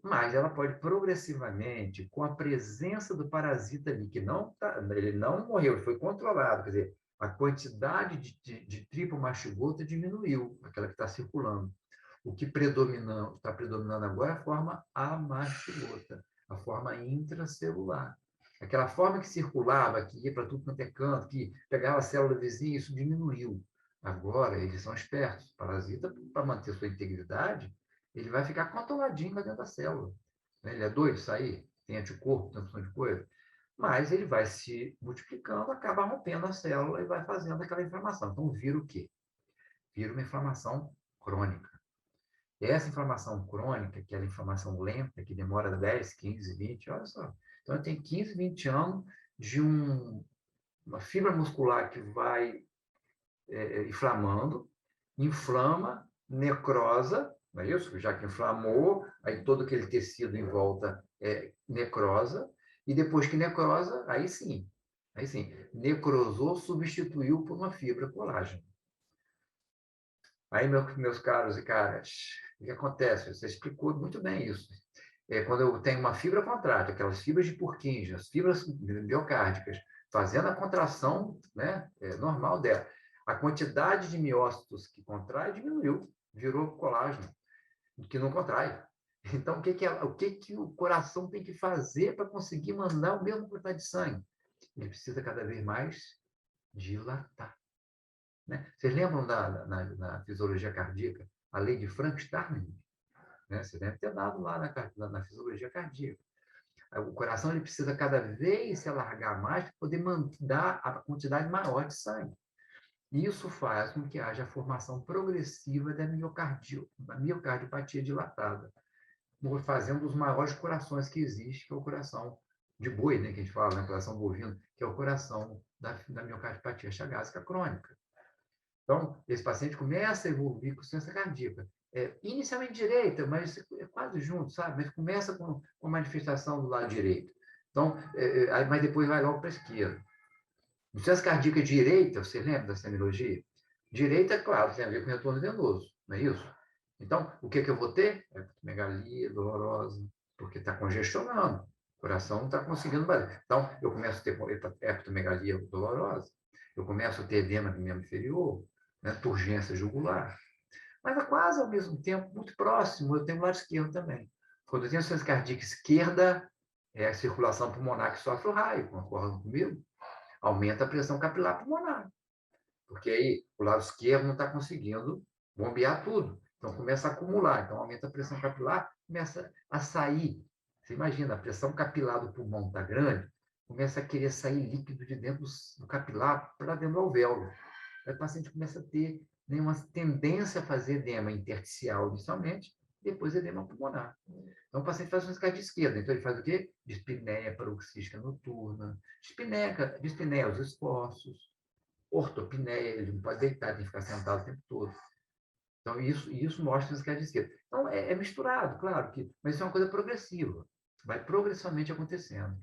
Mas ela pode progressivamente, com a presença do parasita ali, que ele não morreu, ele foi controlado, quer dizer, a quantidade de tripomastigota diminuiu, aquela que está circulando. O que está predominando agora é a forma amastigota, a forma intracelular. Aquela forma que circulava, que ia para tudo quanto é canto, que pegava a célula vizinha, isso diminuiu. Agora, eles são espertos. O parasita, para manter sua integridade, ele vai ficar controladinho lá dentro da célula. Ele é doido de sair, tem anticorpo, tem opção de coisa. Mas ele vai se multiplicando, acaba rompendo a célula e vai fazendo aquela inflamação. Então, vira o quê? Vira uma inflamação crônica. E essa inflamação crônica, que é a inflamação lenta, que demora 10, 15, 20, olha só. Então, tem 15, 20 anos de uma fibra muscular que vai inflamando, inflama, necrosa, não é isso? Já que inflamou, aí todo aquele tecido em volta necrosa, e depois que necrosa, aí sim, necrosou, substituiu por uma fibra colágeno. Aí, meus caros e caras, o que acontece? Você explicou muito bem isso. Quando eu tenho uma fibra contrátil, aquelas fibras de Purkinje, as fibras miocárdicas, fazendo a contração, né, normal dela, a quantidade de miócitos que contrai diminuiu, virou colágeno, que não contrai. Então, o que o coração tem que fazer para conseguir mandar o mesmo quantidade de sangue? Ele precisa cada vez mais dilatar. Né? Vocês lembram na fisiologia cardíaca, a lei de Frank-Starling? Né? Você deve ter dado lá na fisiologia cardíaca. O coração ele precisa cada vez se alargar mais para poder dar a quantidade maior de sangue. Isso faz com que haja a formação progressiva da miocardiopatia dilatada, fazendo os maiores corações que existem, que é o coração de boi, né, que a gente fala, né, coração bovino, que é o coração da miocardiopatia chagásica crônica. Então, esse paciente começa a evoluir com insuficiência cardíaca. Inicialmente direita, mas é quase junto, sabe? Mas começa com a manifestação do lado direito. Então, mas depois vai logo para a esquerda. Insuficiência cardíaca direita, você lembra da semiologia? Direita, claro, tem a ver com retorno venoso, não é isso? Então, o que eu vou ter? Hepatomegalia dolorosa, porque está congestionando. O coração não está conseguindo bater. Então, eu começo a ter hepatomegalia dolorosa, eu começo a ter edema do membro inferior, né, turgência jugular. Mas é quase ao mesmo tempo, muito próximo, eu tenho o lado esquerdo também. Quando eu tenho insuficiência cardíaca esquerda, é a circulação pulmonar que sofre o raio, concordam comigo? Aumenta a pressão capilar pulmonar. Porque aí o lado esquerdo não está conseguindo bombear tudo. Então começa a acumular. Então aumenta a pressão capilar, começa a sair. Você imagina, a pressão capilar do pulmão está grande, começa a querer sair líquido de dentro do capilar para dentro do alvéolo. Aí o paciente começa a ter uma tendência a fazer edema intersticial inicialmente, depois edema pulmonar. Então, o paciente faz uma escada de esquerda. Então, ele faz o quê? Dispneia paroxística noturna, dispneia aos esforços, ortopneia, ele não pode deitar, tem que ficar sentado o tempo todo. Então, isso mostra a escada de esquerda. Então, é misturado, claro, mas isso é uma coisa progressiva. Vai progressivamente acontecendo.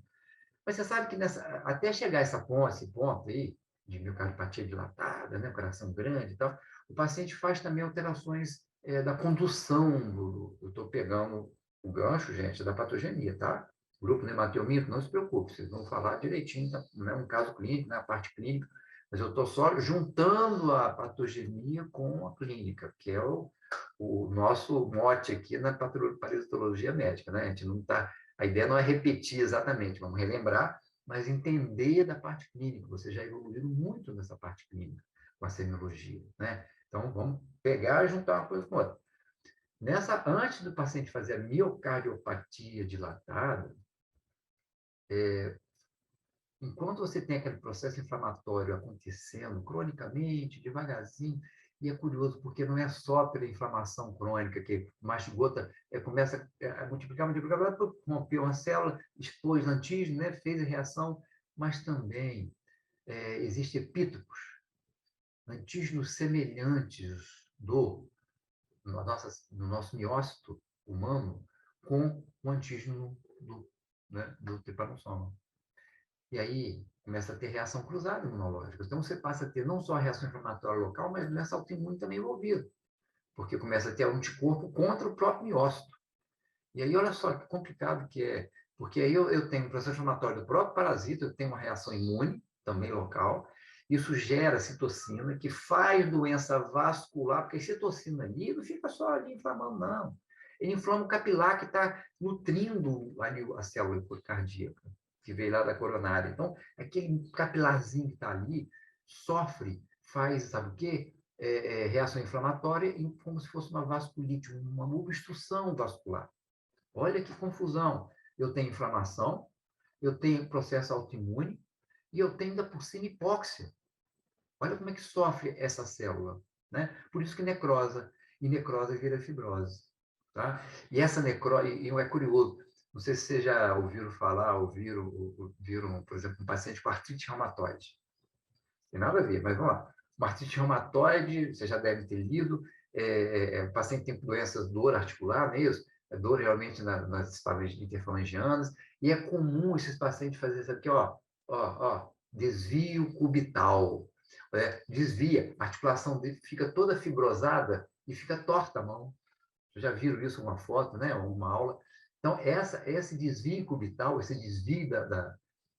Mas você sabe que até chegar esse ponto aí, de miocardiopatia dilatada, né, coração grande e tal, o paciente faz também alterações da condução eu estou pegando o gancho, gente, da patogenia, tá? Grupo nematiomímico, não se preocupe, vocês vão falar direitinho, não é um caso clínico, não é a parte clínica, mas eu estou só juntando a patogenia com a clínica, que é o nosso mote aqui na parasitologia médica, né? A gente não tá, a ideia não é repetir exatamente, vamos relembrar, mas entender da parte clínica. Você já evoluiu muito nessa parte clínica com a semiologia, né? Então, vamos pegar e juntar uma coisa com outra. Antes do paciente fazer a miocardiopatia dilatada, enquanto você tem aquele processo inflamatório acontecendo cronicamente, devagarzinho, e é curioso, porque não é só pela inflamação crônica que o mastigota começa a multiplicar, rompeu uma célula, expôs antígeno, né, fez a reação, mas também existem epítopos, antígenos semelhantes no nosso miócito humano com o antígeno do tripanossoma. E aí começa a ter reação cruzada imunológica. Então, você passa a ter não só a reação inflamatória local, mas doença autoimune também envolvida, porque começa a ter anticorpo contra o próprio miócito. E aí, olha só que complicado que é, porque aí eu tenho um processo inflamatório do próprio parasita, eu tenho uma reação imune, também local, isso gera citocina, que faz doença vascular, porque a citocina ali não fica só ali inflamando, não. Ele inflama o capilar que está nutrindo a célula cardíaca, que veio lá da coronária. Então, aquele capilarzinho que está ali sofre, faz, sabe o quê? Reação inflamatória, como se fosse uma vasculite, uma obstrução vascular. Olha que confusão. Eu tenho inflamação, eu tenho processo autoimune e eu tenho ainda por cima hipóxia. Olha como é que sofre essa célula, né? Por isso que necrosa, e necrose vira fibrose, tá? E essa necrose, e é curioso, não sei se vocês já ouviram falar, viram, por exemplo, um paciente com artrite reumatoide. Tem nada a ver, mas vamos lá. Uma artrite reumatoide, você já deve ter lido, o paciente tem doenças, dor articular, não é isso? Dor realmente nas interfalangianas, e é comum esses pacientes fazerem isso aqui, desvio cubital. Desvia, a articulação dele fica toda fibrosada e fica torta a mão. Vocês já viram isso em uma foto, né? Uma aula. Então, esse desvio cubital, esse desvio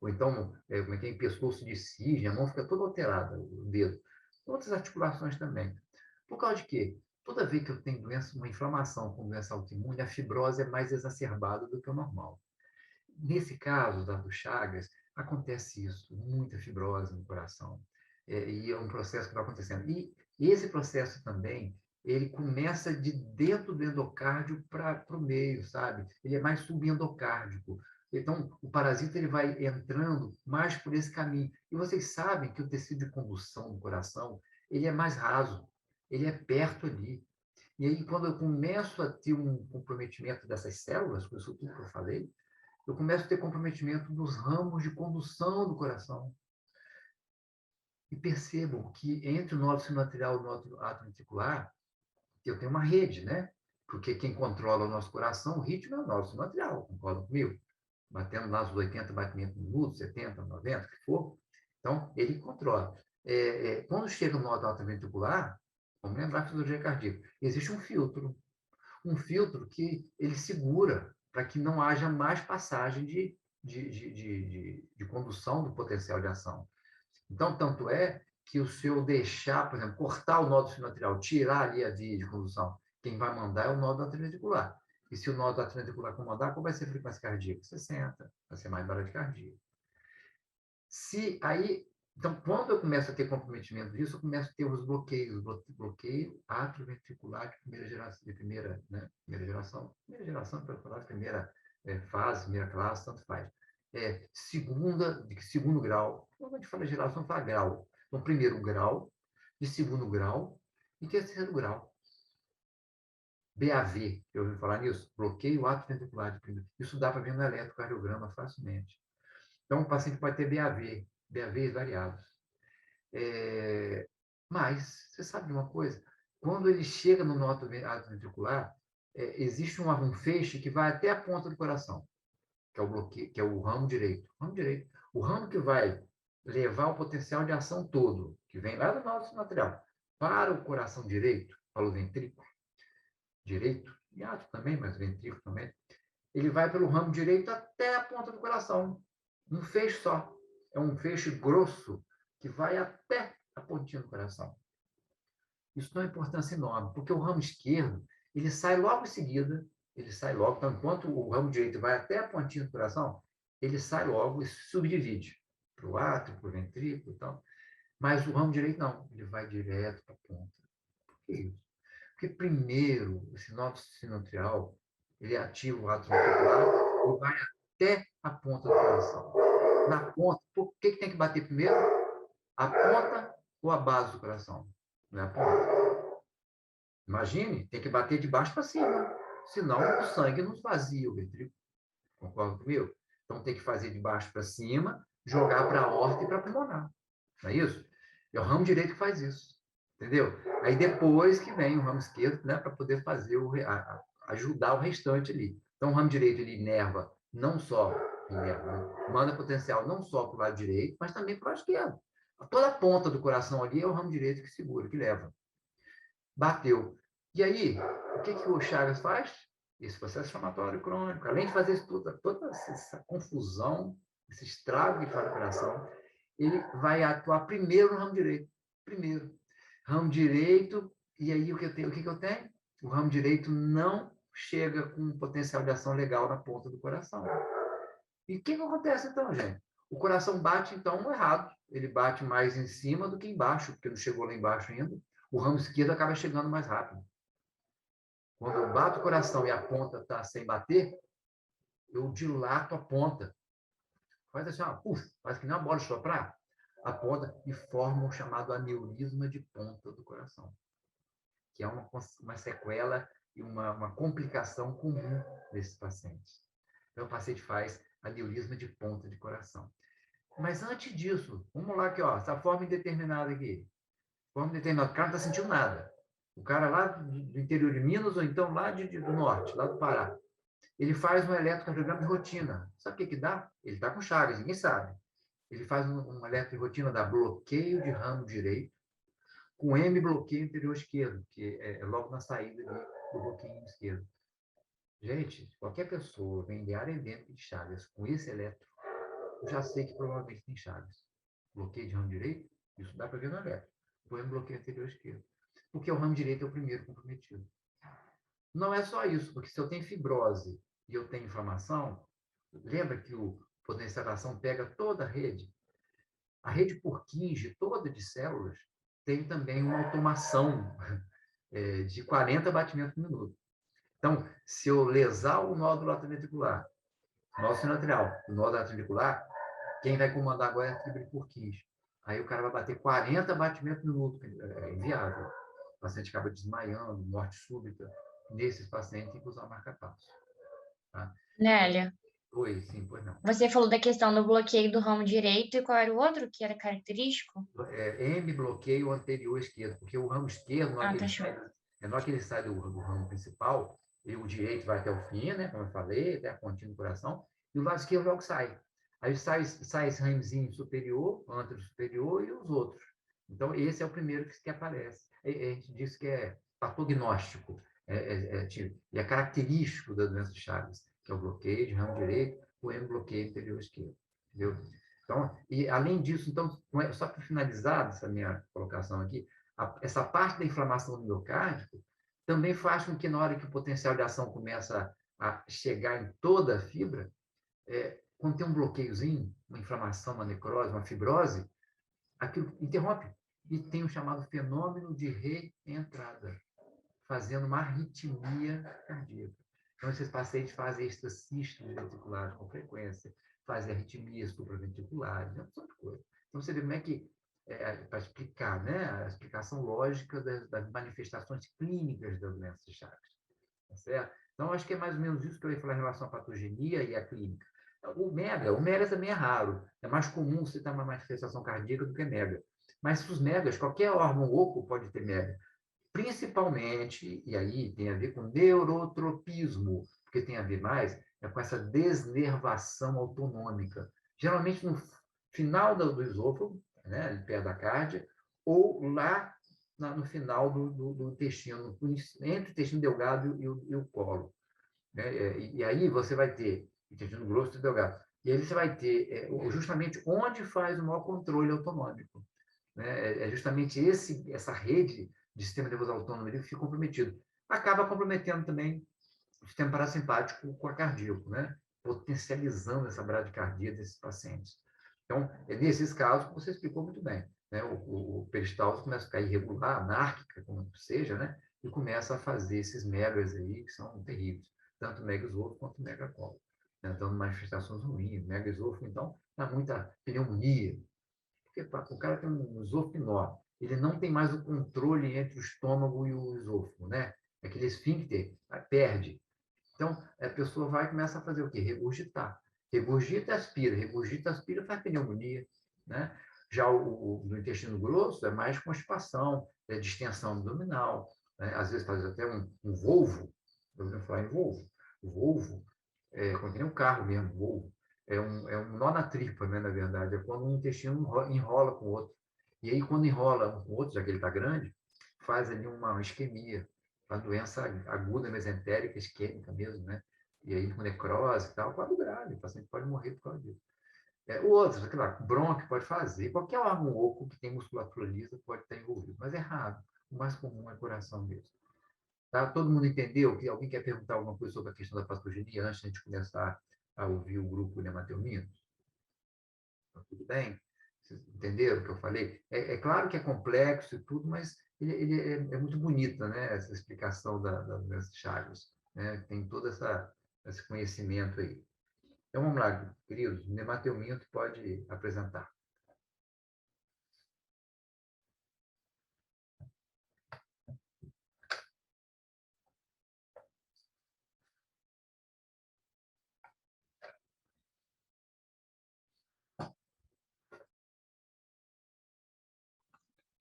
ou então, como é que é, em pescoço de cisne, a mão fica toda alterada, o dedo. Outras articulações também. Por causa de quê? Toda vez que eu tenho uma inflamação com doença autoimune, a fibrose é mais exacerbada do que o normal. Nesse caso do Chagas, acontece isso, muita fibrose no coração. E é um processo que vai acontecendo. E esse processo também, ele começa de dentro do endocárdio para o meio, sabe? Ele é mais subendocárdico. Então, o parasita ele vai entrando mais por esse caminho. E vocês sabem que o tecido de condução do coração, ele é mais raso, ele é perto ali. E aí, quando eu começo a ter um comprometimento dessas células, com isso tudo que eu falei, eu começo a ter comprometimento dos ramos de condução do coração. E percebam que entre o nódulo sinoatrial e o nódulo atrioventricular, eu tenho uma rede, né? Porque quem controla o nosso coração, o ritmo é o nódulo sinoatrial, concordam comigo? Batendo lá os 80 batimentos por minuto, 70, 90, o que for. Então, ele controla. Quando chega no nódulo atrioventricular, vamos lembrar a fisiologia cardíaca, existe um filtro. Um filtro que ele segura para que não haja mais passagem de condução do potencial de ação. Então, tanto é que se eu deixar, por exemplo, cortar o nódulo sinoatrial, tirar ali a via de condução, quem vai mandar é o nódulo atrioventricular. E se o nódulo atrioventricular comandar, qual vai ser a frequência cardíaca? 60, vai ser mais bradicardia. Então, quando eu começo a ter comprometimento disso, eu começo a ter os bloqueios, bloqueio atrioventricular de primeira geração, para falar, primeira fase, primeira classe, tanto faz. Segundo grau, quando a gente fala geração, fala grau. Então, primeiro grau, de segundo grau e terceiro grau. BAV, eu ouvi falar nisso, bloqueio atrioventricular de primeira. Isso dá para ver no eletrocardiograma facilmente. Então, o paciente pode ter BAVs variados. Mas, você sabe de uma coisa? Quando ele chega no nódulo atrioventricular, existe um feixe que vai até a ponta do coração, que é o bloqueio, que é o ramo direito. O ramo que vai levar o potencial de ação todo, que vem lá do nosso material, para o coração direito, para o ventrículo direito, e átrio também, mas ventrículo também, ele vai pelo ramo direito até a ponta do coração. Um feixe só. É um feixe grosso que vai até a pontinha do coração. Isso tem uma importância enorme, porque o ramo esquerdo, ele sai logo em seguida, ele sai logo, então, enquanto o ramo direito vai até a pontinha do coração, ele sai logo e se subdivide para o átrio, para o ventrículo e tal. Mas o ramo direito não, ele vai direto para a ponta. Por que isso? Porque primeiro, esse nosso sinotrial, ele ativa o átrio ventricular e vai até a ponta do coração. Na ponta, por que tem que bater primeiro? A ponta ou a base do coração? Não é a ponta. Imagine, tem que bater de baixo para cima. Senão o sangue não esvazia o ventrículo. Concorda comigo? Então tem que fazer de baixo para cima, jogar para a aorta e para a pulmonar. Não é isso? É o ramo direito que faz isso. Entendeu? Aí depois que vem o ramo esquerdo, né, para poder fazer ajudar o restante ali. Então o ramo direito ele inerva não só, manda potencial não só para o lado direito, mas também para o lado esquerdo. Toda a ponta do coração ali é o ramo direito que segura, que leva. Bateu. E aí, o que o Chagas faz? Esse processo inflamatório crônico, além de fazer toda essa confusão, esse estrago que faz o coração, ele vai atuar primeiro no ramo direito. Primeiro. Ramo direito, e aí o que eu tenho? O ramo direito não chega com um potencial de ação legal na ponta do coração. E o que acontece então, gente? O coração bate, então, errado. Ele bate mais em cima do que embaixo, porque não chegou lá embaixo ainda. O ramo esquerdo acaba chegando mais rápido. Quando eu bato o coração e a ponta está sem bater, eu dilato a ponta. Faz assim, faz que nem uma bola de soprar. A ponta e forma o chamado aneurisma de ponta do coração, que é uma sequela e uma complicação comum desses pacientes. Então, o paciente faz aneurisma de ponta de coração. Mas antes disso, vamos lá aqui, essa forma indeterminada aqui. Forma indeterminada, o cara não está sentindo nada. O cara lá do interior de Minas, ou então lá do norte, lá do Pará. Ele faz um eletrocardiograma de rotina. Sabe o que dá? Ele está com Chagas, ninguém sabe. Ele faz um eletro de rotina, dá bloqueio de ramo direito, com M bloqueio anterior esquerdo, que é logo na saída do bloqueio esquerdo. Gente, qualquer pessoa vem de área endêmica de Chagas com esse eletro, eu já sei que provavelmente tem Chagas. Bloqueio de ramo direito, isso dá para ver no eletro. Põe bloqueio anterior esquerdo. Porque o ramo direito é o primeiro comprometido. Não é só isso, porque se eu tenho fibrose e eu tenho inflamação, lembra que o potencial de ação pega toda a rede? A rede Purkinje, toda de células, tem também uma automação de 40 batimentos por minuto. Então, se eu lesar o nódulo atrioventricular, nó sinoatrial, o nódulo atrioventricular, quem vai comandar agora é a fibra de Purkinje. Aí o cara vai bater 40 batimentos por minuto, é inviável. O paciente acaba desmaiando, morte súbita. Nesses pacientes tem que usar marca-passo. Tá? Nélia, Oi, sim, pois não. você falou da questão do bloqueio do ramo direito e qual era o outro que era característico? M bloqueio anterior esquerdo, porque o ramo esquerdo, na hora que ele sai do ramo principal, o direito vai até o fim, né, como eu falei, até a pontinha do coração, e o lado esquerdo logo sai. Aí sai esse ramozinho superior, antero superior e os outros. Então, esse é o primeiro que aparece. A gente diz que é patognóstico, e é característico da doença de Chagas, que é o bloqueio de ramo direito, o M bloqueio anterior esquerdo. Entendeu? Então, e além disso, então, só para finalizar essa minha colocação aqui, essa parte da inflamação do miocárdio também faz com que, na hora que o potencial de ação começa a chegar em toda a fibra, quando tem um bloqueiozinho, uma inflamação, uma necrose, uma fibrose, aquilo interrompe. E tem o chamado fenômeno de reentrada, fazendo uma arritmia cardíaca. Então, esses pacientes fazem extracístoles ventriculares com frequência, fazem arritmias supraventriculares, uma opção de coisa. Então, você vê como é que, para explicar, né, a explicação lógica das manifestações clínicas da doença de Chagas. Tá certo? Então, acho que é mais ou menos isso que eu ia falar em relação à patogenia e à clínica. O mega também é raro. É mais comum você ter uma manifestação cardíaca do que mega. Mas os megas, qualquer órgão oco pode ter mega. Principalmente, e aí tem a ver com neurotropismo, porque tem a ver mais com essa desnervação autonômica. Geralmente final do esôfago, né, ali perto da cárdia, ou lá no final do intestino, entre o intestino delgado e o colo. Né? E aí você vai ter intestino grosso e delgado. E aí você vai ter justamente onde faz o maior controle autonômico. Né? É justamente essa rede de sistema nervoso autônomo que fica comprometido. Acaba comprometendo também o sistema parasimpático com a cardíaco, né? Potencializando essa bradicardia desses pacientes. Então, é nesses casos que você explicou muito bem. Né? O peristalse começa a ficar irregular, anárquica, como seja, né? E começa a fazer esses megas aí, que são terríveis, tanto mega-esôfago quanto mega-colo. Né? Dando manifestações ruins. Mega-esôfago, então, dá muita pneumonia, porque o cara tem um esôfago enorme, ele não tem mais o controle entre o estômago e o esôfago, né? Aquele esfíncter perde. Então, a pessoa vai e começa a fazer o quê? Regurgitar. Regurgita, aspira, faz pneumonia, né? Já no intestino grosso é mais constipação, é distensão abdominal, né? Às vezes faz até um volvo, eu ouvi falar em volvo. O volvo é como que nem um carro mesmo, volvo. É um nó na tripa, né, na verdade. É quando um intestino enrola com o outro. E aí, quando enrola um com o outro, já que ele está grande, faz ali uma isquemia, uma doença aguda, mesentérica, isquêmica mesmo, né? E aí, com necrose e tal, quadro grave, o paciente pode morrer por causa disso. Outros, claro, bronquio pode fazer, qualquer órgão oco que tem musculatura lisa pode estar envolvido, mas é raro. O mais comum é o coração mesmo. Tá? Todo mundo entendeu? Que alguém quer perguntar alguma coisa sobre a questão da patogenia antes de a gente começar a ouvir o grupo Nemateuminos? Tá tudo bem? Vocês entenderam o que eu falei? É claro que é complexo e tudo, mas ele é muito bonita, né? Essa explicação das Chagas. Né? Tem todo esse conhecimento aí. Então, vamos lá, queridos. O Nemateuminto pode apresentar.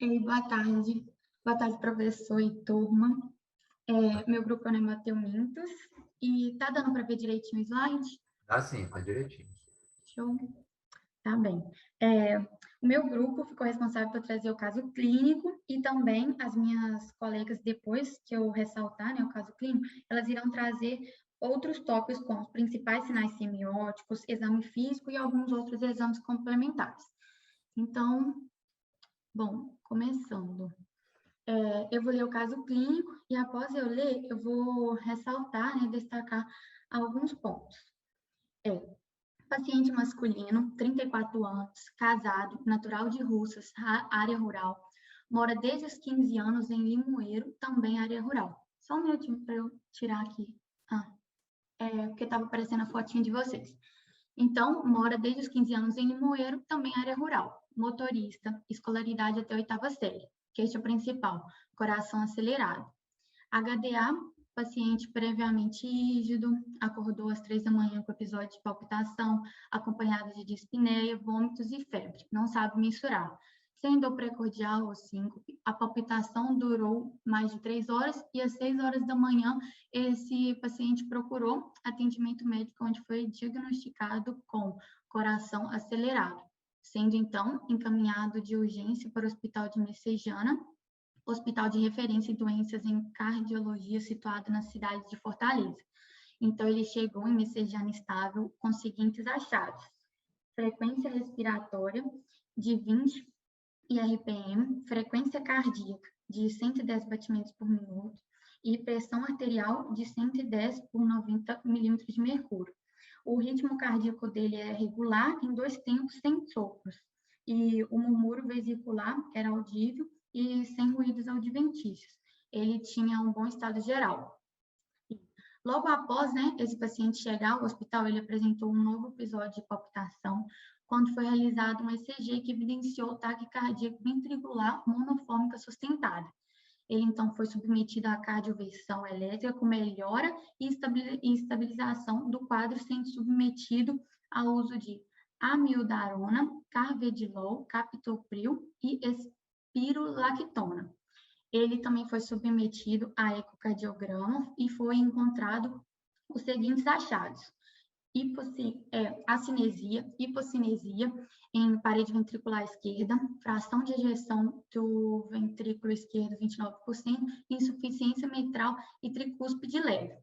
Boa tarde. Boa tarde, professor e turma. Meu grupo é o Nemateumintos. E tá dando para ver direitinho o slide? Ah, sim, tá direitinho. Show. Tá bem. O meu grupo ficou responsável por trazer o caso clínico e também as minhas colegas, depois que eu ressaltar, né, o caso clínico, elas irão trazer outros tópicos como os principais sinais semióticos, exame físico e alguns outros exames complementares. Então, bom, começando. Eu vou ler o caso clínico e após eu ler, eu vou ressaltar, né, destacar alguns pontos. Paciente masculino, 34 anos, casado, natural de Russas, área rural, mora desde os 15 anos em Limoeiro, também área rural. Só um minutinho para eu tirar aqui. Porque estava aparecendo a fotinha de vocês. Então, mora desde os 15 anos em Limoeiro, também área rural. Motorista, escolaridade até a 8ª série. Queixa principal, coração acelerado. HDA, paciente previamente rígido, acordou às 3 da manhã com episódio de palpitação, acompanhado de dispneia, vômitos e febre. Não sabe mensurar. Sem dor precordial ou síncope, a palpitação durou mais de 3 horas e às 6 horas da manhã esse paciente procurou atendimento médico onde foi diagnosticado com coração acelerado, sendo então encaminhado de urgência para o Hospital de Messejana, hospital de referência em doenças em cardiologia situado na cidade de Fortaleza. Então, ele chegou em Messejana estável com os seguintes achados: frequência respiratória de 20 IRPM, frequência cardíaca de 110 batimentos por minuto e pressão arterial de 110 por 90 milímetros de mercúrio. O ritmo cardíaco dele é regular em 2 tempos sem sopros e o murmúrio vesicular era audível e sem ruídos adventícios. Ele tinha um bom estado geral. Logo após, né, esse paciente chegar ao hospital, ele apresentou um novo episódio de palpitação, quando foi realizado um ECG que evidenciou taquicardia ventricular monofômica sustentada. Ele, então, foi submetido à cardioversão elétrica com melhora e estabilização do quadro, sendo submetido ao uso de amiodarona, carvedilol, captopril e espirulactona. Ele também foi submetido a ecocardiograma e foi encontrado os seguintes achados: acinesia, hipocinesia, em parede ventricular esquerda, fração de ejeção do ventrículo esquerdo 29%, insuficiência mitral e tricúspide leve.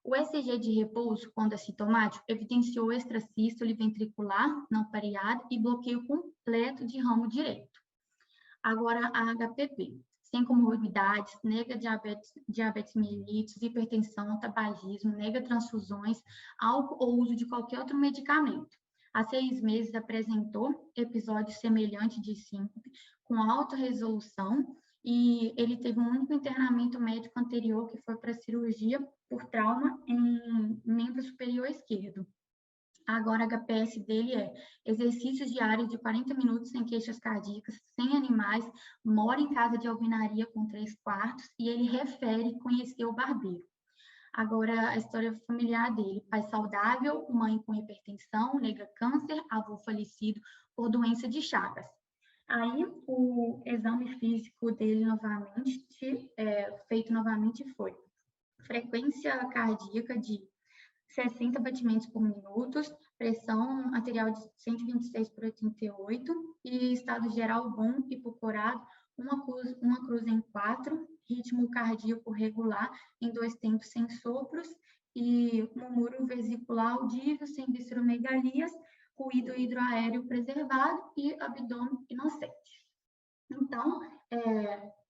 O ECG de repouso, quando assintomático, evidenciou extrasístole ventricular não pareada e bloqueio completo de ramo direito. Agora, a HPV, sem comorbidades, nega diabetes mellitus, hipertensão, tabagismo, nega transfusões, álcool ou uso de qualquer outro medicamento. Há 6 meses apresentou episódio semelhante de síncope, com alta resolução, e ele teve um único internamento médico anterior, que foi para cirurgia por trauma em membro superior esquerdo. Agora, a HPS dele é exercícios diários de 40 minutos sem queixas cardíacas, sem animais, mora em casa de alvenaria com 3 quartos, e ele refere conhecer o barbeiro. Agora, a história familiar dele: pai saudável, mãe com hipertensão, nega câncer, avô falecido por doença de Chagas. Aí, o exame físico dele feito novamente foi frequência cardíaca de 60 batimentos por minuto, pressão arterial de 126/88 e estado geral bom, hipocorado, uma cruz em 4, ritmo cardíaco regular em 2 tempos sem sopros e murmúrio vesicular audível, sem visceromegalias, ruído hidroaéreo preservado e abdômen inocente. Então,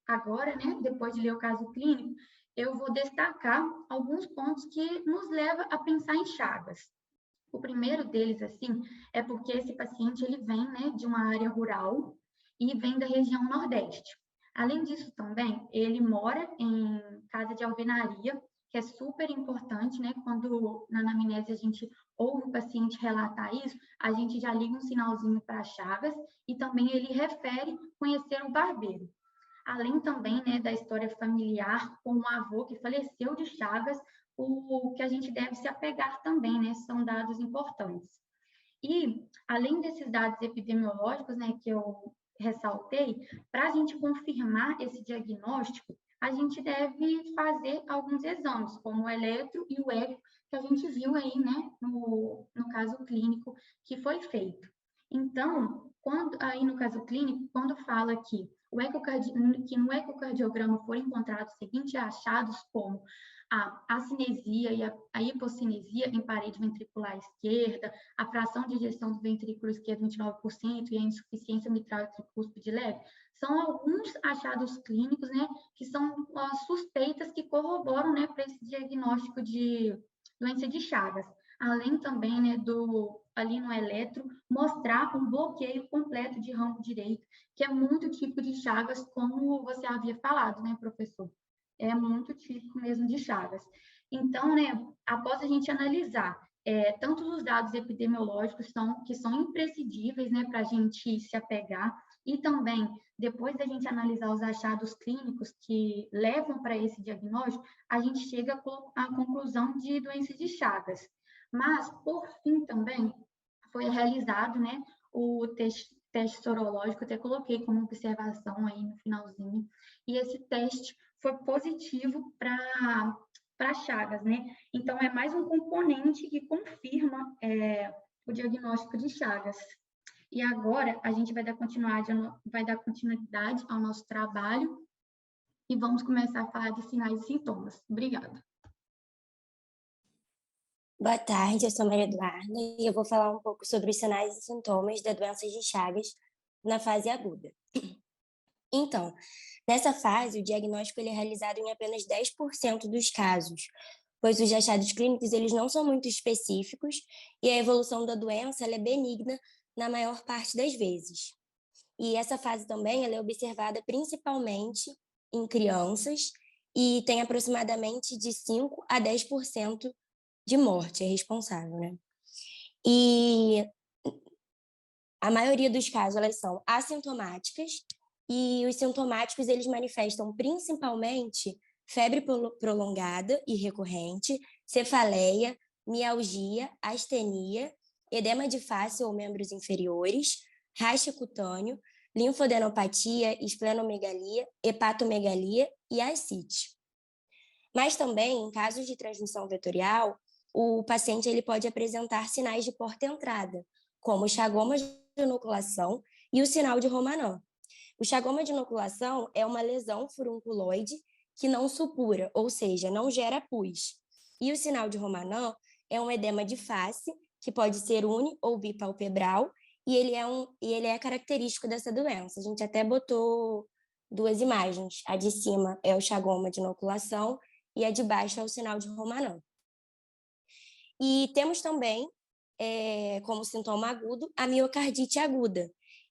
agora, né, depois de ler o caso clínico, eu vou destacar alguns pontos que nos levam a pensar em Chagas. O primeiro deles, assim, é porque esse paciente ele vem, né, de uma área rural e vem da região Nordeste. Além disso, também, ele mora em casa de alvenaria, que é super importante, né? Quando na anamnese a gente ouve o paciente relatar isso, a gente já liga um sinalzinho para Chagas, e também ele refere conhecer o barbeiro. Além também, né, da história familiar com um avô que faleceu de Chagas, o que a gente deve se apegar também, né? São dados importantes. E, além desses dados epidemiológicos, né, que eu ressaltei, para a gente confirmar esse diagnóstico, a gente deve fazer alguns exames, como o eletro e o eco, que a gente viu aí, né, no caso clínico que foi feito. Então, aí no caso clínico, quando fala que no ecocardiograma foram encontrados os seguintes achados, como a acinesia e a hipocinesia em parede ventricular esquerda, a fração de ejeção do ventrículo esquerdo 29% e a insuficiência mitral e tricúspide leve, são alguns achados clínicos, né, que são suspeitas que corroboram, né, para esse diagnóstico de doença de Chagas. Além também, né, ali no eletro, mostrar um bloqueio completo de ramo direito, que é muito típico de Chagas, como você havia falado, né, professor? É muito típico mesmo de Chagas. Então, né, após a gente analisar tanto os dados epidemiológicos que são imprescindíveis, né, para a gente se apegar, e também, depois da gente analisar os achados clínicos que levam para esse diagnóstico, a gente chega à conclusão de doença de Chagas. Mas, por fim, também foi realizado, né, o teste sorológico, até coloquei como observação aí no finalzinho, e esse teste foi positivo para Chagas, né? Então, é mais um componente que confirma o diagnóstico de Chagas. E agora, a gente vai dar continuidade ao nosso trabalho e vamos começar a falar de sinais e sintomas. Obrigada. Boa tarde, eu sou Maria Eduarda e eu vou falar um pouco sobre os sinais e sintomas da doença de Chagas na fase aguda. Então, nessa fase, o diagnóstico ele é realizado em apenas 10% dos casos, pois os achados clínicos eles não são muito específicos e a evolução da doença ela é benigna na maior parte das vezes. E essa fase também ela é observada principalmente em crianças e tem aproximadamente de 5 a 10% de morte é responsável, né? E a maioria dos casos elas são assintomáticas e os sintomáticos eles manifestam principalmente febre prolongada e recorrente, cefaleia, mialgia, astenia, edema de face ou membros inferiores, racha cutâneo, linfodenopatia, esplenomegalia, hepatomegalia e ascite. Mas também, em casos de transmissão vetorial, o paciente ele pode apresentar sinais de porta-entrada, como chagomas inoculação e o sinal de Romanov. O chagoma de inoculação é uma lesão furunculoide que não supura, ou seja, não gera pus. E o sinal de Romanov é um edema de face, que pode ser uni- ou bipalpebral, e ele é característico dessa doença. A gente até botou 2 imagens. A de cima é o chagoma de inoculação e a de baixo é o sinal de Romanov. E temos também, como sintoma agudo, a miocardite aguda,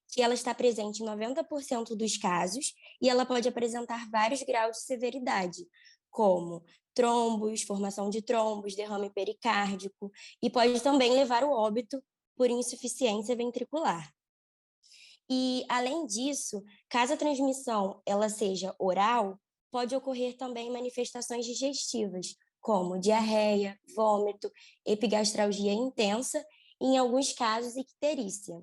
que ela está presente em 90% dos casos e ela pode apresentar vários graus de severidade, como trombos, formação de trombos, derrame pericárdico, e pode também levar ao óbito por insuficiência ventricular. E, além disso, caso a transmissão ela seja oral, pode ocorrer também manifestações digestivas, como diarreia, vômito, epigastralgia intensa e, em alguns casos, icterícia.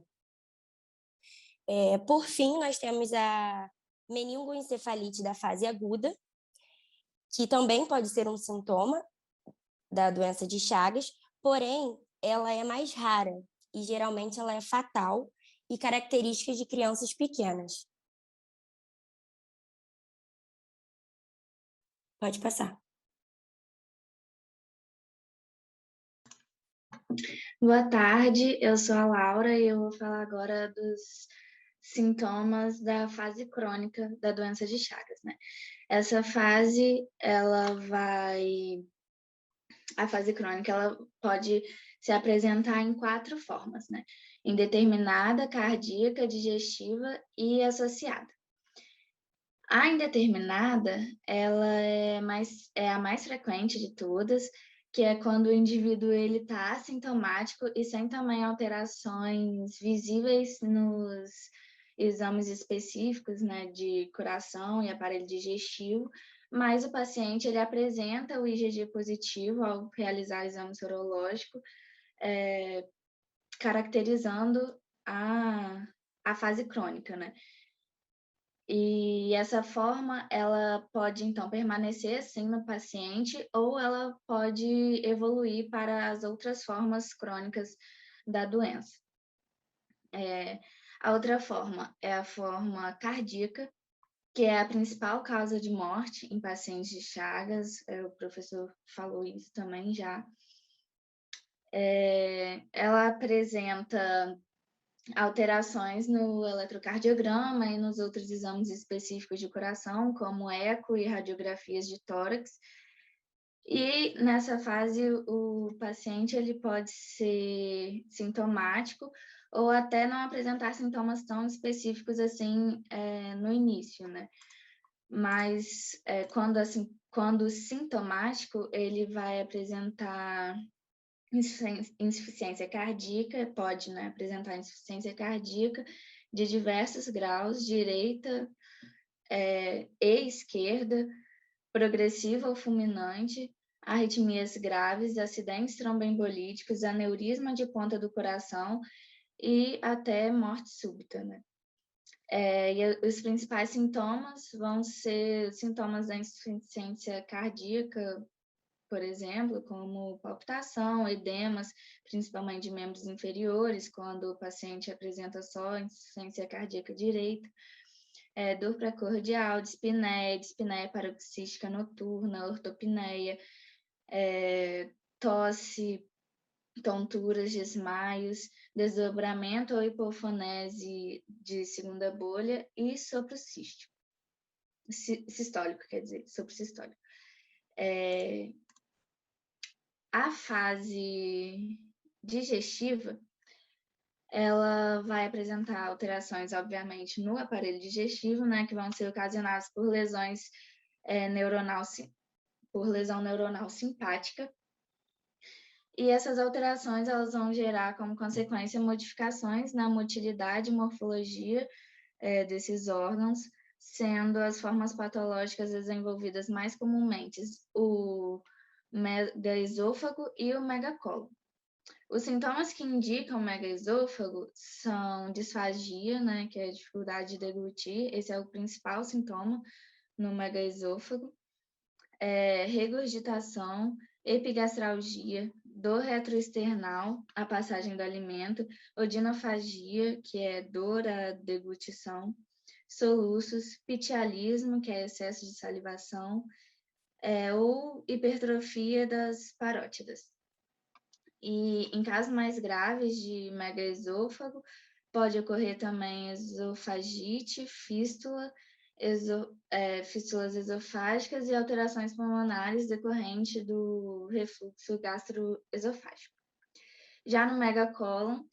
Por fim, nós temos a meningoencefalite da fase aguda, que também pode ser um sintoma da doença de Chagas, porém, ela é mais rara e, geralmente, ela é fatal e característica de crianças pequenas. Pode passar. Boa tarde, eu sou a Laura e eu vou falar agora dos sintomas da fase crônica da doença de Chagas, né? Essa fase, a fase crônica, ela pode se apresentar em 4 formas, né? Indeterminada, cardíaca, digestiva e associada. A indeterminada, ela é a mais frequente de todas, que é quando o indivíduo está assintomático e sem também alterações visíveis nos exames específicos, né, de coração e aparelho digestivo, mas o paciente ele apresenta o IgG positivo ao realizar o exame sorológico, caracterizando a fase crônica, né? E essa forma, ela pode, então, permanecer assim no paciente ou ela pode evoluir para as outras formas crônicas da doença. A outra forma é a forma cardíaca, que é a principal causa de morte em pacientes de Chagas, o professor falou isso também já. Ela apresenta alterações no eletrocardiograma e nos outros exames específicos de coração, como eco e radiografias de tórax. E nessa fase, o paciente ele pode ser sintomático ou até não apresentar sintomas tão específicos assim no início, né? Mas quando sintomático, ele vai apresentar insuficiência cardíaca, pode, né, apresentar insuficiência cardíaca de diversos graus, direita e esquerda, progressiva ou fulminante, arritmias graves, acidentes tromboembolíticos, aneurisma de ponta do coração e até morte súbita, né? E os principais sintomas vão ser sintomas da insuficiência cardíaca, por exemplo, como palpitação, edemas, principalmente de membros inferiores, quando o paciente apresenta só insuficiência cardíaca direita, dor precordial, dispneia paroxística noturna, ortopneia, tosse, tonturas, desmaios, desdobramento ou hipofonese de segunda bolha e sopro sistólico, quer dizer, sopro sistólico. A fase digestiva, ela vai apresentar alterações, obviamente, no aparelho digestivo, né, que vão ser ocasionadas por lesões por lesão neuronal simpática. E essas alterações, elas vão gerar como consequência modificações na motilidade e morfologia desses órgãos, sendo as formas patológicas desenvolvidas mais comumente o megaesôfago e o megacólon. Os sintomas que indicam o megaesôfago são disfagia, né, que é a dificuldade de deglutir, esse é o principal sintoma no megaesôfago, regurgitação, epigastralgia, dor retroesternal, a passagem do alimento, odinofagia, que é dor à deglutição, soluços, pitialismo, que é excesso de salivação, ou hipertrofia das parótidas. E em casos mais graves de megaesôfago, pode ocorrer também esofagite, fístula, fístulas esofágicas e alterações pulmonares decorrentes do refluxo gastroesofágico. Já no megacólon,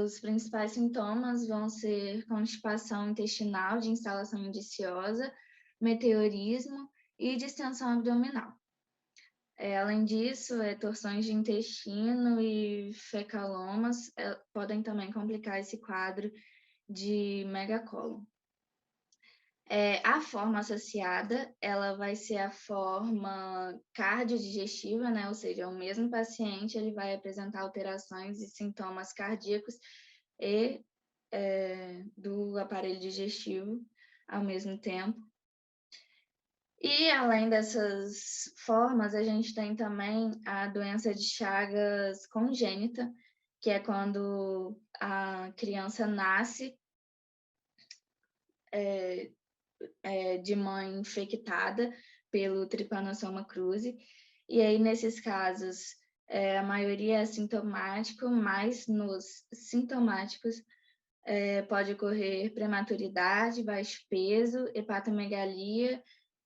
os principais sintomas vão ser constipação intestinal de instalação indiciosa, meteorismo e distensão abdominal. Além disso, torções de intestino e fecalomas podem também complicar esse quadro de megacólon. A forma associada, ela vai ser a forma cardiodigestiva, né? Ou seja, o mesmo paciente ele vai apresentar alterações e sintomas cardíacos e do aparelho digestivo ao mesmo tempo. E, além dessas formas, a gente tem também a doença de Chagas congênita, que é quando a criança nasce de mãe infectada pelo Trypanosoma cruzi. E aí, nesses casos, a maioria é sintomático, mas nos sintomáticos pode ocorrer prematuridade, baixo peso,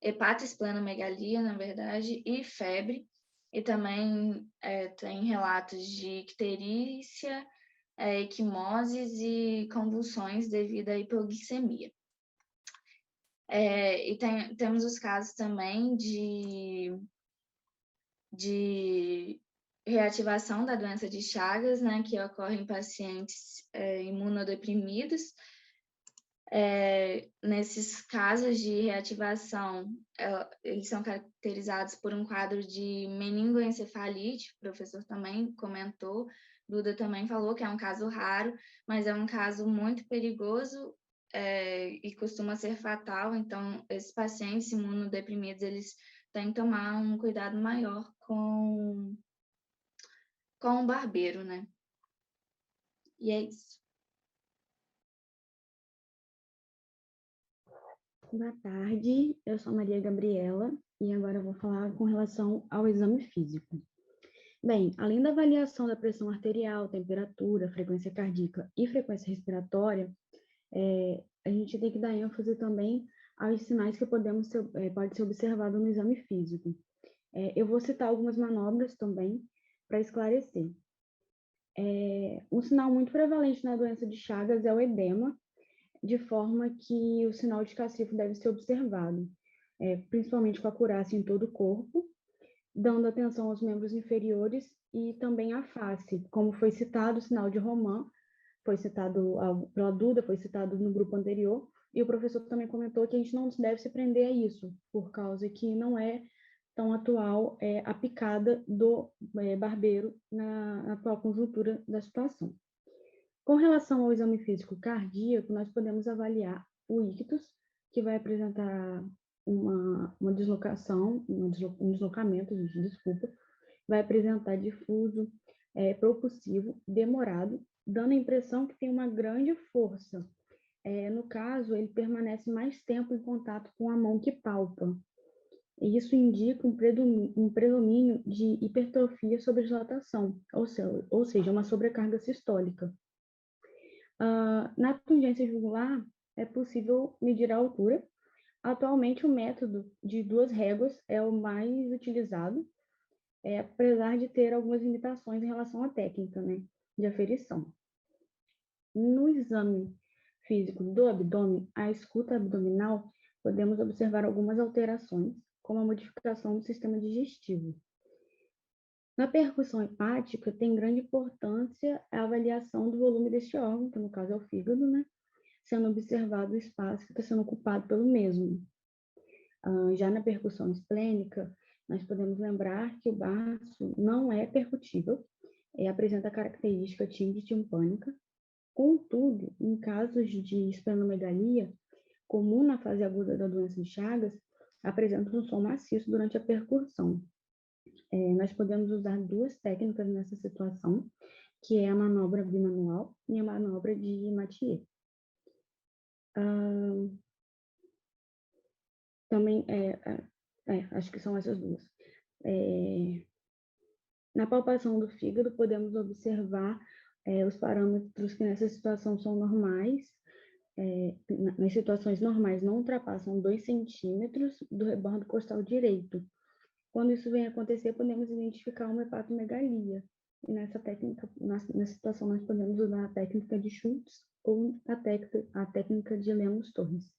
hepatosplenomegalia, na verdade, e febre. E também tem relatos de icterícia, equimoses e convulsões devido à hipoglicemia. E temos os casos também de reativação da doença de Chagas, né, que ocorre em pacientes imunodeprimidos. Nesses casos de reativação, eles são caracterizados por um quadro de meningoencefalite, o professor também comentou, Duda também falou que é um caso raro, mas é um caso muito perigoso e costuma ser fatal. Então, esses pacientes imunodeprimidos, eles têm que tomar um cuidado maior com o barbeiro, né? E é isso. Boa tarde, eu sou a Maria Gabriela e agora eu vou falar com relação ao exame físico. Bem, além da avaliação da pressão arterial, temperatura, frequência cardíaca e frequência respiratória, a gente tem que dar ênfase também aos sinais que pode ser observado no exame físico. Eu vou citar algumas manobras também para esclarecer. Um sinal muito prevalente na doença de Chagas é o edema, de forma que o sinal de cacifo deve ser observado, principalmente com a acurácia em todo o corpo, dando atenção aos membros inferiores e também à face, como foi citado o sinal de Roman, foi citado pela Duda, foi citado no grupo anterior, e o professor também comentou que a gente não deve se prender a isso, por causa que não é tão atual a picada do barbeiro na atual conjuntura da situação. Com relação ao exame físico cardíaco, nós podemos avaliar o ictus, que vai apresentar uma deslocação, um deslocamento, desculpa, vai apresentar difuso, propulsivo, demorado, dando a impressão que tem uma grande força. No caso, ele permanece mais tempo em contato com a mão que palpa. E isso indica um predomínio de hipertrofia sobre dilatação, ou seja, uma sobrecarga sistólica. Na tangência jugular, é possível medir a altura. Atualmente, o método de 2 réguas é o mais utilizado, apesar de ter algumas limitações em relação à técnica, né, de aferição. No exame físico do abdômen, a escuta abdominal, podemos observar algumas alterações, como a modificação do sistema digestivo. Na percussão hepática, tem grande importância a avaliação do volume deste órgão, que no caso é o fígado, né? Sendo observado o espaço que está sendo ocupado pelo mesmo. Já na percussão esplênica, nós podemos lembrar que o baço não é percutível, apresenta característica tímpânica. Contudo, em casos de esplenomegalia, comum na fase aguda da doença de Chagas, apresenta um som maciço durante a percussão. Nós podemos usar duas técnicas nessa situação, que é a manobra bimanual e a manobra de Mathieu. Também, acho que são essas duas. Na palpação do fígado, podemos observar os parâmetros que nessa situação são normais. Nas situações normais, não ultrapassam 2 centímetros do rebordo costal direito. Quando isso vem acontecer, podemos identificar uma hepatomegalia. E nessa situação, nós podemos usar a técnica de Schultz ou a técnica de Lemos-Torres.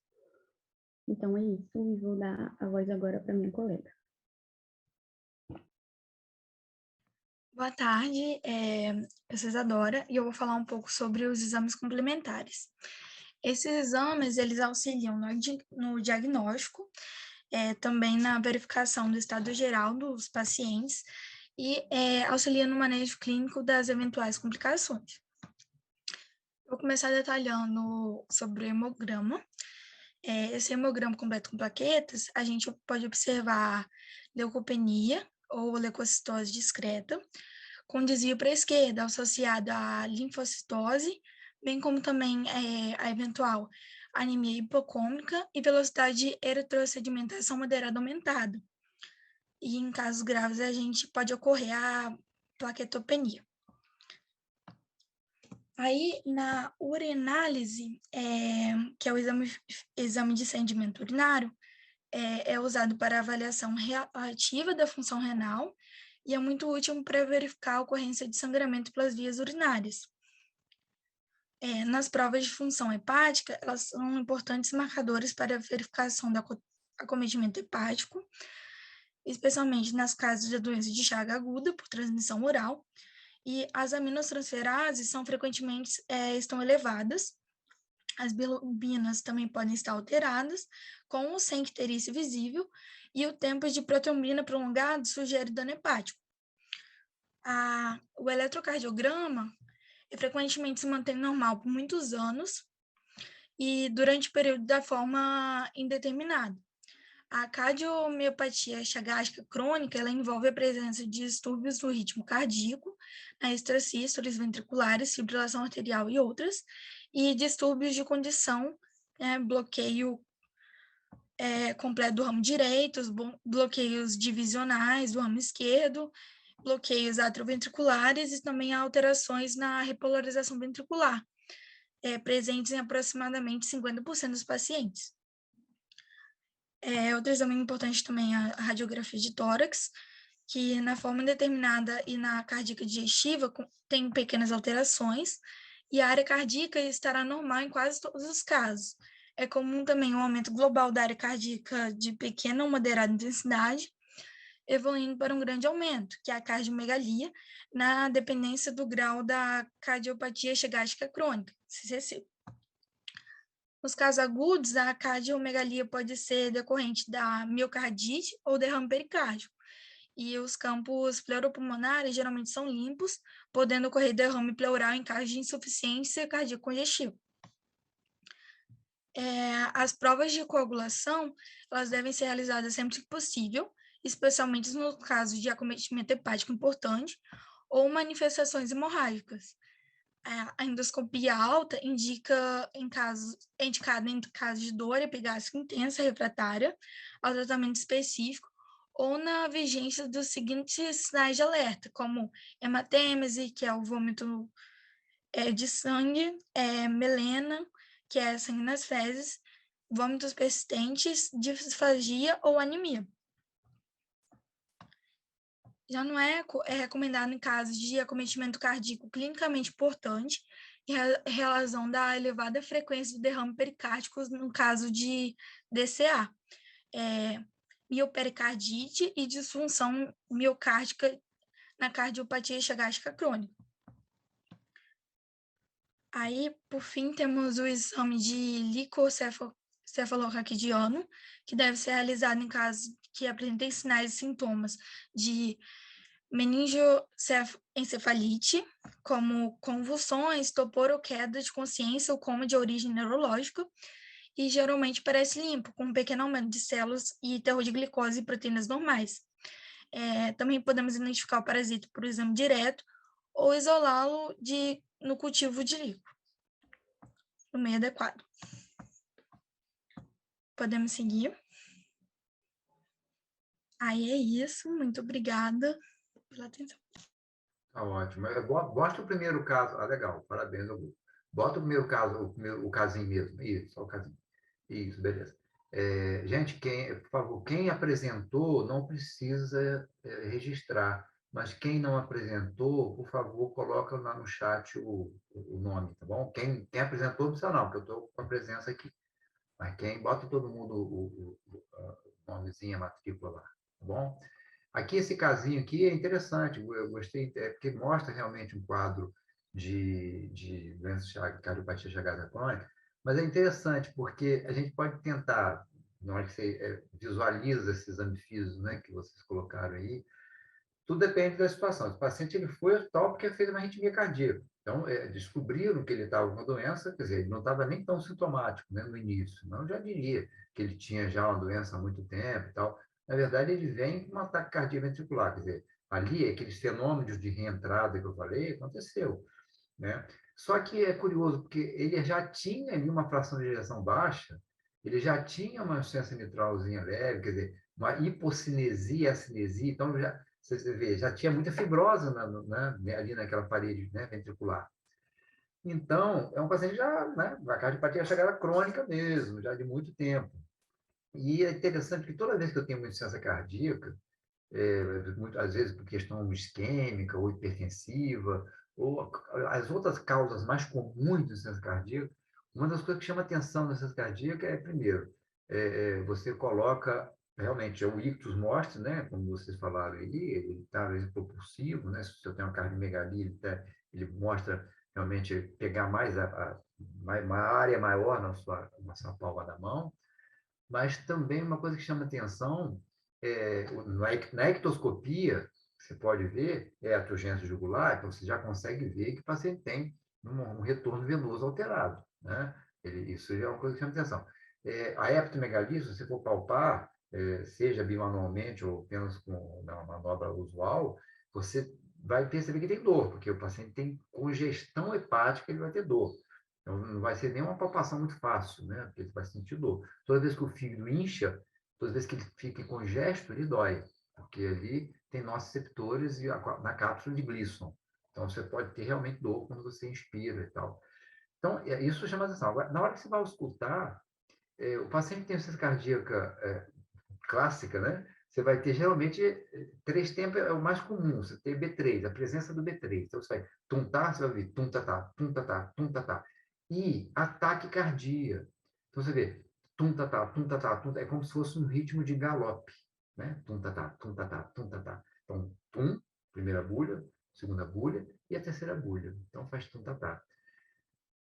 Então, é isso. E vou dar a voz agora para minha colega. Boa tarde, eu sou Isadora e eu vou falar um pouco sobre os exames complementares. Esses exames, eles auxiliam no diagnóstico, também na verificação do estado geral dos pacientes e auxiliam no manejo clínico das eventuais complicações. Vou começar detalhando sobre o hemograma. Esse hemograma completo com plaquetas, a gente pode observar leucopenia ou leucocitose discreta, com desvio para a esquerda, associado à linfocitose, bem como também a eventual anemia hipocômica e velocidade de eritrossedimentação moderada aumentada. E em casos graves, a gente pode ocorrer a plaquetopenia. Aí, na urinálise, que é o exame de sedimento urinário, é usado para avaliação relativa da função renal e é muito útil para verificar a ocorrência de sangramento pelas vias urinárias. Nas provas de função hepática, elas são importantes marcadores para a verificação do acometimento hepático, especialmente nas casos de doença de chaga aguda por transmissão oral, e as aminotransferases são frequentemente estão elevadas. As bilirrubinas também podem estar alteradas, com ou sem icterícia visível, e o tempo de protrombina prolongado sugere dano hepático. O eletrocardiograma frequentemente se mantém normal por muitos anos e durante o período da forma indeterminada. A cardiomiopatia chagática crônica, ela envolve a presença de distúrbios do ritmo cardíaco, na extrasístoles ventriculares, fibrilação arterial e outras, e distúrbios de condição, bloqueio completo do ramo direito, bloqueios divisionais do ramo esquerdo, bloqueios atrioventriculares e também alterações na repolarização ventricular, presentes em aproximadamente 50% dos pacientes. Outro exame importante também é a radiografia de tórax, que na forma indeterminada e na cardíaca digestiva tem pequenas alterações, e a área cardíaca estará normal em quase todos os casos. É comum também um aumento global da área cardíaca de pequena ou moderada intensidade, evoluindo para um grande aumento, que é a cardiomegalia, na dependência do grau da cardiopatia chagática crônica, CCC. Nos casos agudos, a cardiomegalia pode ser decorrente da miocardite ou derrame pericárdico, e os campos pleuropulmonares geralmente são limpos, podendo ocorrer derrame pleural em caso de insuficiência cardíaca congestiva. As provas de coagulação, elas devem ser realizadas sempre que possível, especialmente no caso de acometimento hepático importante ou manifestações hemorrágicas. A endoscopia alta é indicada em caso de dor epigástrica intensa refratária ao tratamento específico ou na vigência dos seguintes sinais de alerta, como hematêmese, que é o vômito de sangue, melena, que é sangue nas fezes, vômitos persistentes, disfagia ou anemia. Já não é recomendado em casos de acometimento cardíaco clinicamente importante e relação da elevada frequência de derrame pericárdico no caso de DCA, miopericardite e disfunção miocárdica na cardiopatia chagática crônica. Aí, por fim, temos o exame de licocefalorraquidiano, que deve ser realizado em casos que apresentem sinais e sintomas de meningoencefalite, como convulsões, torpor ou queda de consciência ou coma de origem neurológica, e geralmente parece limpo, com um pequeno aumento de células e teor de glicose e proteínas normais. Também podemos identificar o parasita por exame direto ou isolá-lo no cultivo de líquido, no meio adequado. Podemos seguir. Aí é isso, muito obrigada pela atenção. Tá ótimo. Bota o primeiro caso. Ah, legal, parabéns, Augusto. Bota o primeiro caso, o casinho mesmo. Isso, só o casinho. Isso, beleza. Gente, por favor, quem apresentou não precisa registrar, mas quem não apresentou, por favor, coloca lá no chat o nome, tá bom? Quem apresentou não precisa não, porque eu estou com a presença aqui. Mas bota todo mundo o nomezinho, a matrícula lá, tá bom? Aqui, esse casinho aqui é interessante, eu gostei, porque mostra realmente um quadro de doença cardiopatia chagada crônica, mas é interessante porque a gente pode tentar, na hora que você visualiza esse exame físico, né, que vocês colocaram aí, tudo depende da situação. O paciente ele foi ao hospital porque fez uma arritmia cardíaca. Então, descobriram que ele estava com a doença, quer dizer, ele não estava nem tão sintomático, né, no início. Não, já diria que ele tinha já uma doença há muito tempo e tal. Na verdade, ele vem com um ataque cardíaco ventricular, quer dizer, ali, aqueles fenômenos de reentrada que eu falei, aconteceu, né? Só que é curioso, porque ele já tinha ali uma fração de ejeção baixa, ele já tinha uma insuficiência mitralzinha leve, quer dizer, uma hipocinesia, acinesia, então você vê, já tinha muita fibrose ali naquela parede, né, ventricular. Então, é um paciente já, né, a cardiopatia chegada crônica mesmo, já de muito tempo. E é interessante que toda vez que eu tenho uma insuficiência cardíaca, às vezes por questão isquêmica ou hipertensiva, ou as outras causas mais comuns de insuficiência cardíaca, uma das coisas que chama atenção na insuficiência cardíaca é, primeiro, você coloca, realmente, o ictus mortis, né, como vocês falaram aí, ele está, às vezes, propulsivo, né, se você tem uma cardiomegalia, ele mostra, realmente, pegar mais uma área maior na sua palma da mão, mas também uma coisa que chama atenção, na ectoscopia, você pode ver, a turgência jugular, então você já consegue ver que o paciente tem um retorno venoso alterado, né? Isso é uma coisa que chama atenção. A hepatomegalia, se você for palpar, seja bimanualmente ou apenas com uma manobra usual, você vai perceber que tem dor, porque o paciente tem congestão hepática, ele vai ter dor. Então, não vai ser nem uma palpação muito fácil, né? Porque ele vai sentir dor. Toda vez que o fígado incha, toda vez que ele fica congesto, ele dói, porque ali tem nociceptores na cápsula de Gleason. Então, você pode ter realmente dor quando você inspira e tal. Então, isso chama atenção. Agora, na hora que você vai escutar, o paciente que tem insuficiência cardíaca clássica, né? Você vai ter, geralmente, 3 tempos é o mais comum. Você tem B3, a presença do B3. Então, você vai tuntar, você vai ouvir tum-tatá, tum-tatá, tum-tatá. E ataque cardíaco. Então, você vê, tum-tatá, tum-tatá, tum-tatá, é como se fosse um ritmo de galope, né? Tum-tatá, tum-tatá, tum-tatá. Então, tum, primeira bulha, segunda bulha e a terceira bulha. Então, faz tum-tatá.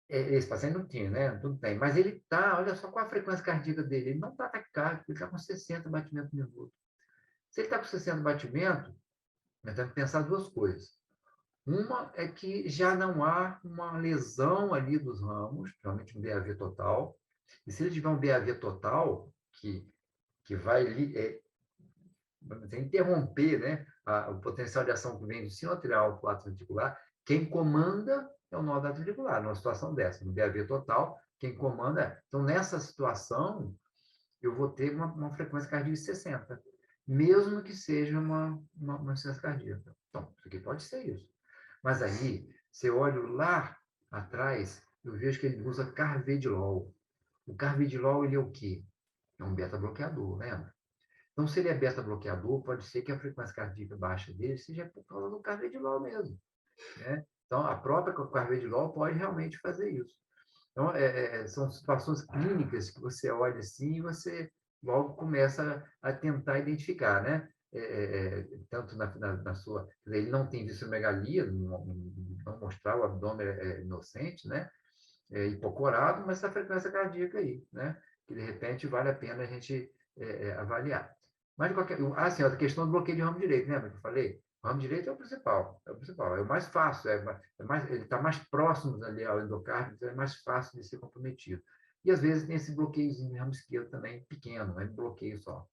Esse paciente não tinha, né? Tudo bem. Mas ele está, olha só qual a frequência cardíaca dele. Ele não está taquicárdico, ele está com 60 batimentos por minuto. Se ele está com 60 batimentos, nós temos que pensar 2 coisas. Uma é que já não há uma lesão ali dos ramos, realmente um BAV total. E se ele tiver um BAV total, que vai interromper, né, o potencial de ação que vem do sino arterial para o ato ventricular, quem comanda é o nó da ventricular, numa situação dessa. No BAV total, quem comanda é. Então, nessa situação, eu vou ter uma frequência cardíaca de 60, mesmo que seja uma insuficiência cardíaca. Então, isso aqui pode ser isso. Mas aí, se eu olho lá atrás, eu vejo que ele usa carvedilol. O carvedilol, ele é o quê? É um beta-bloqueador, lembra? Então, se ele é beta-bloqueador, pode ser que a frequência cardíaca baixa dele seja por causa do carvedilol mesmo, né? Então, a própria carvedilol pode realmente fazer isso. Então, são situações clínicas que você olha assim e você logo começa a tentar identificar, né? Tanto na sua... Ele não tem visceromegalia, não mostrar o abdômen inocente, né? Hipocorado, mas essa frequência cardíaca aí, né? Que, de repente, vale a pena a gente avaliar. Mas, de qualquer... assim, a questão do bloqueio de ramo direito, lembra que eu falei? O ramo direito é o principal, é o mais fácil, ele está mais próximo ali ao endocárdio, então é mais fácil de ser comprometido. E, às vezes, tem esse bloqueiozinho no ramo esquerdo também, pequeno, não é bloqueio só.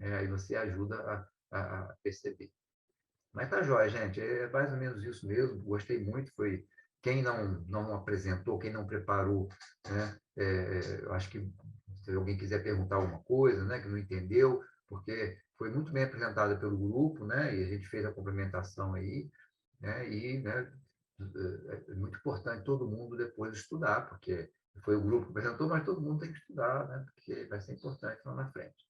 Aí você ajuda a perceber. Mas tá jóia, gente. É mais ou menos isso mesmo. Gostei muito. Foi quem não apresentou, quem não preparou, né? Eu acho que se alguém quiser perguntar alguma coisa, né, que não entendeu, porque foi muito bem apresentada pelo grupo, né? E a gente fez a complementação aí, né? E, né, é muito importante todo mundo depois estudar, porque foi o grupo que apresentou, mas todo mundo tem que estudar, né? Porque vai ser importante lá na frente.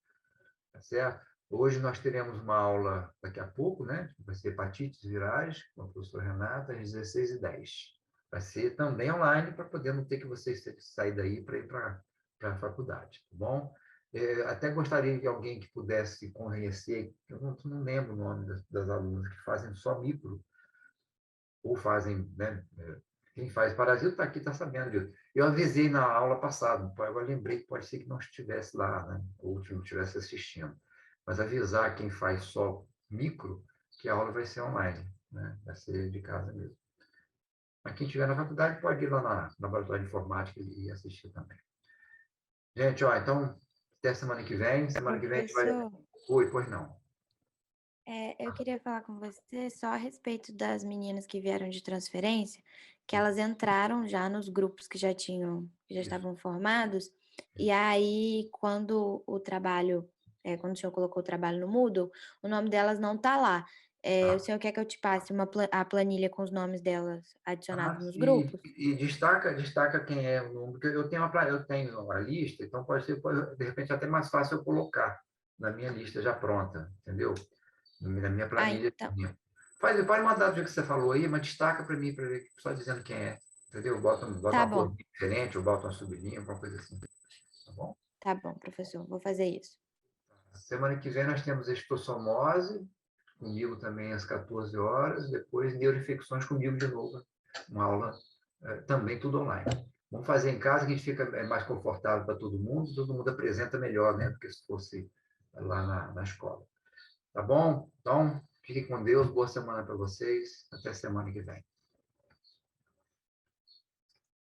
Tá certo? Hoje nós teremos uma aula daqui a pouco, né? Vai ser hepatites virais, com a professora Renata, às 16h10. Vai ser também online, para poder não ter que vocês sair daí para ir para a faculdade, tá bom? Até gostaria de alguém que pudesse conhecer, eu não lembro o nome das alunas que fazem só micro, ou fazem, né? Quem faz parasita está aqui, está sabendo disso. Eu avisei na aula passada, agora lembrei que pode ser que não estivesse lá, né? Ou que não estivesse assistindo. Mas avisar quem faz só micro, que a aula vai ser online, né? Vai ser de casa mesmo. Mas quem estiver na faculdade pode ir lá no laboratório de informática e assistir também. Gente, ó, então, até semana que vem. Semana que vem a gente vai... Oi, pois não. Eu queria falar com você só a respeito das meninas que vieram de transferência, que elas entraram já nos grupos que já estavam formados, e aí quando o quando o senhor colocou o trabalho no Moodle, o nome delas não está lá. O senhor quer que eu te passe a planilha com os nomes delas adicionados nos grupos? E destaca quem é o nome, porque eu tenho a lista, então pode ser, de repente, até mais fácil eu colocar na minha lista já pronta, entendeu? Na minha planilha. Então. Pode mandar do jeito que você falou aí, mas destaca para mim, só dizendo quem é, entendeu? Bota Tá uma cor diferente, ou bota uma sublinha, alguma coisa assim. Tá bom? Tá bom, professor, vou fazer isso. Semana que vem nós temos estossomose, comigo também às 14 horas, depois neuroinfecções comigo de novo, uma aula também tudo online. Vamos fazer em casa, que a gente fica mais confortável para todo mundo apresenta melhor, né, do que se fosse lá na escola. Tá bom? Então, fiquem com Deus, boa semana para vocês, até semana que vem.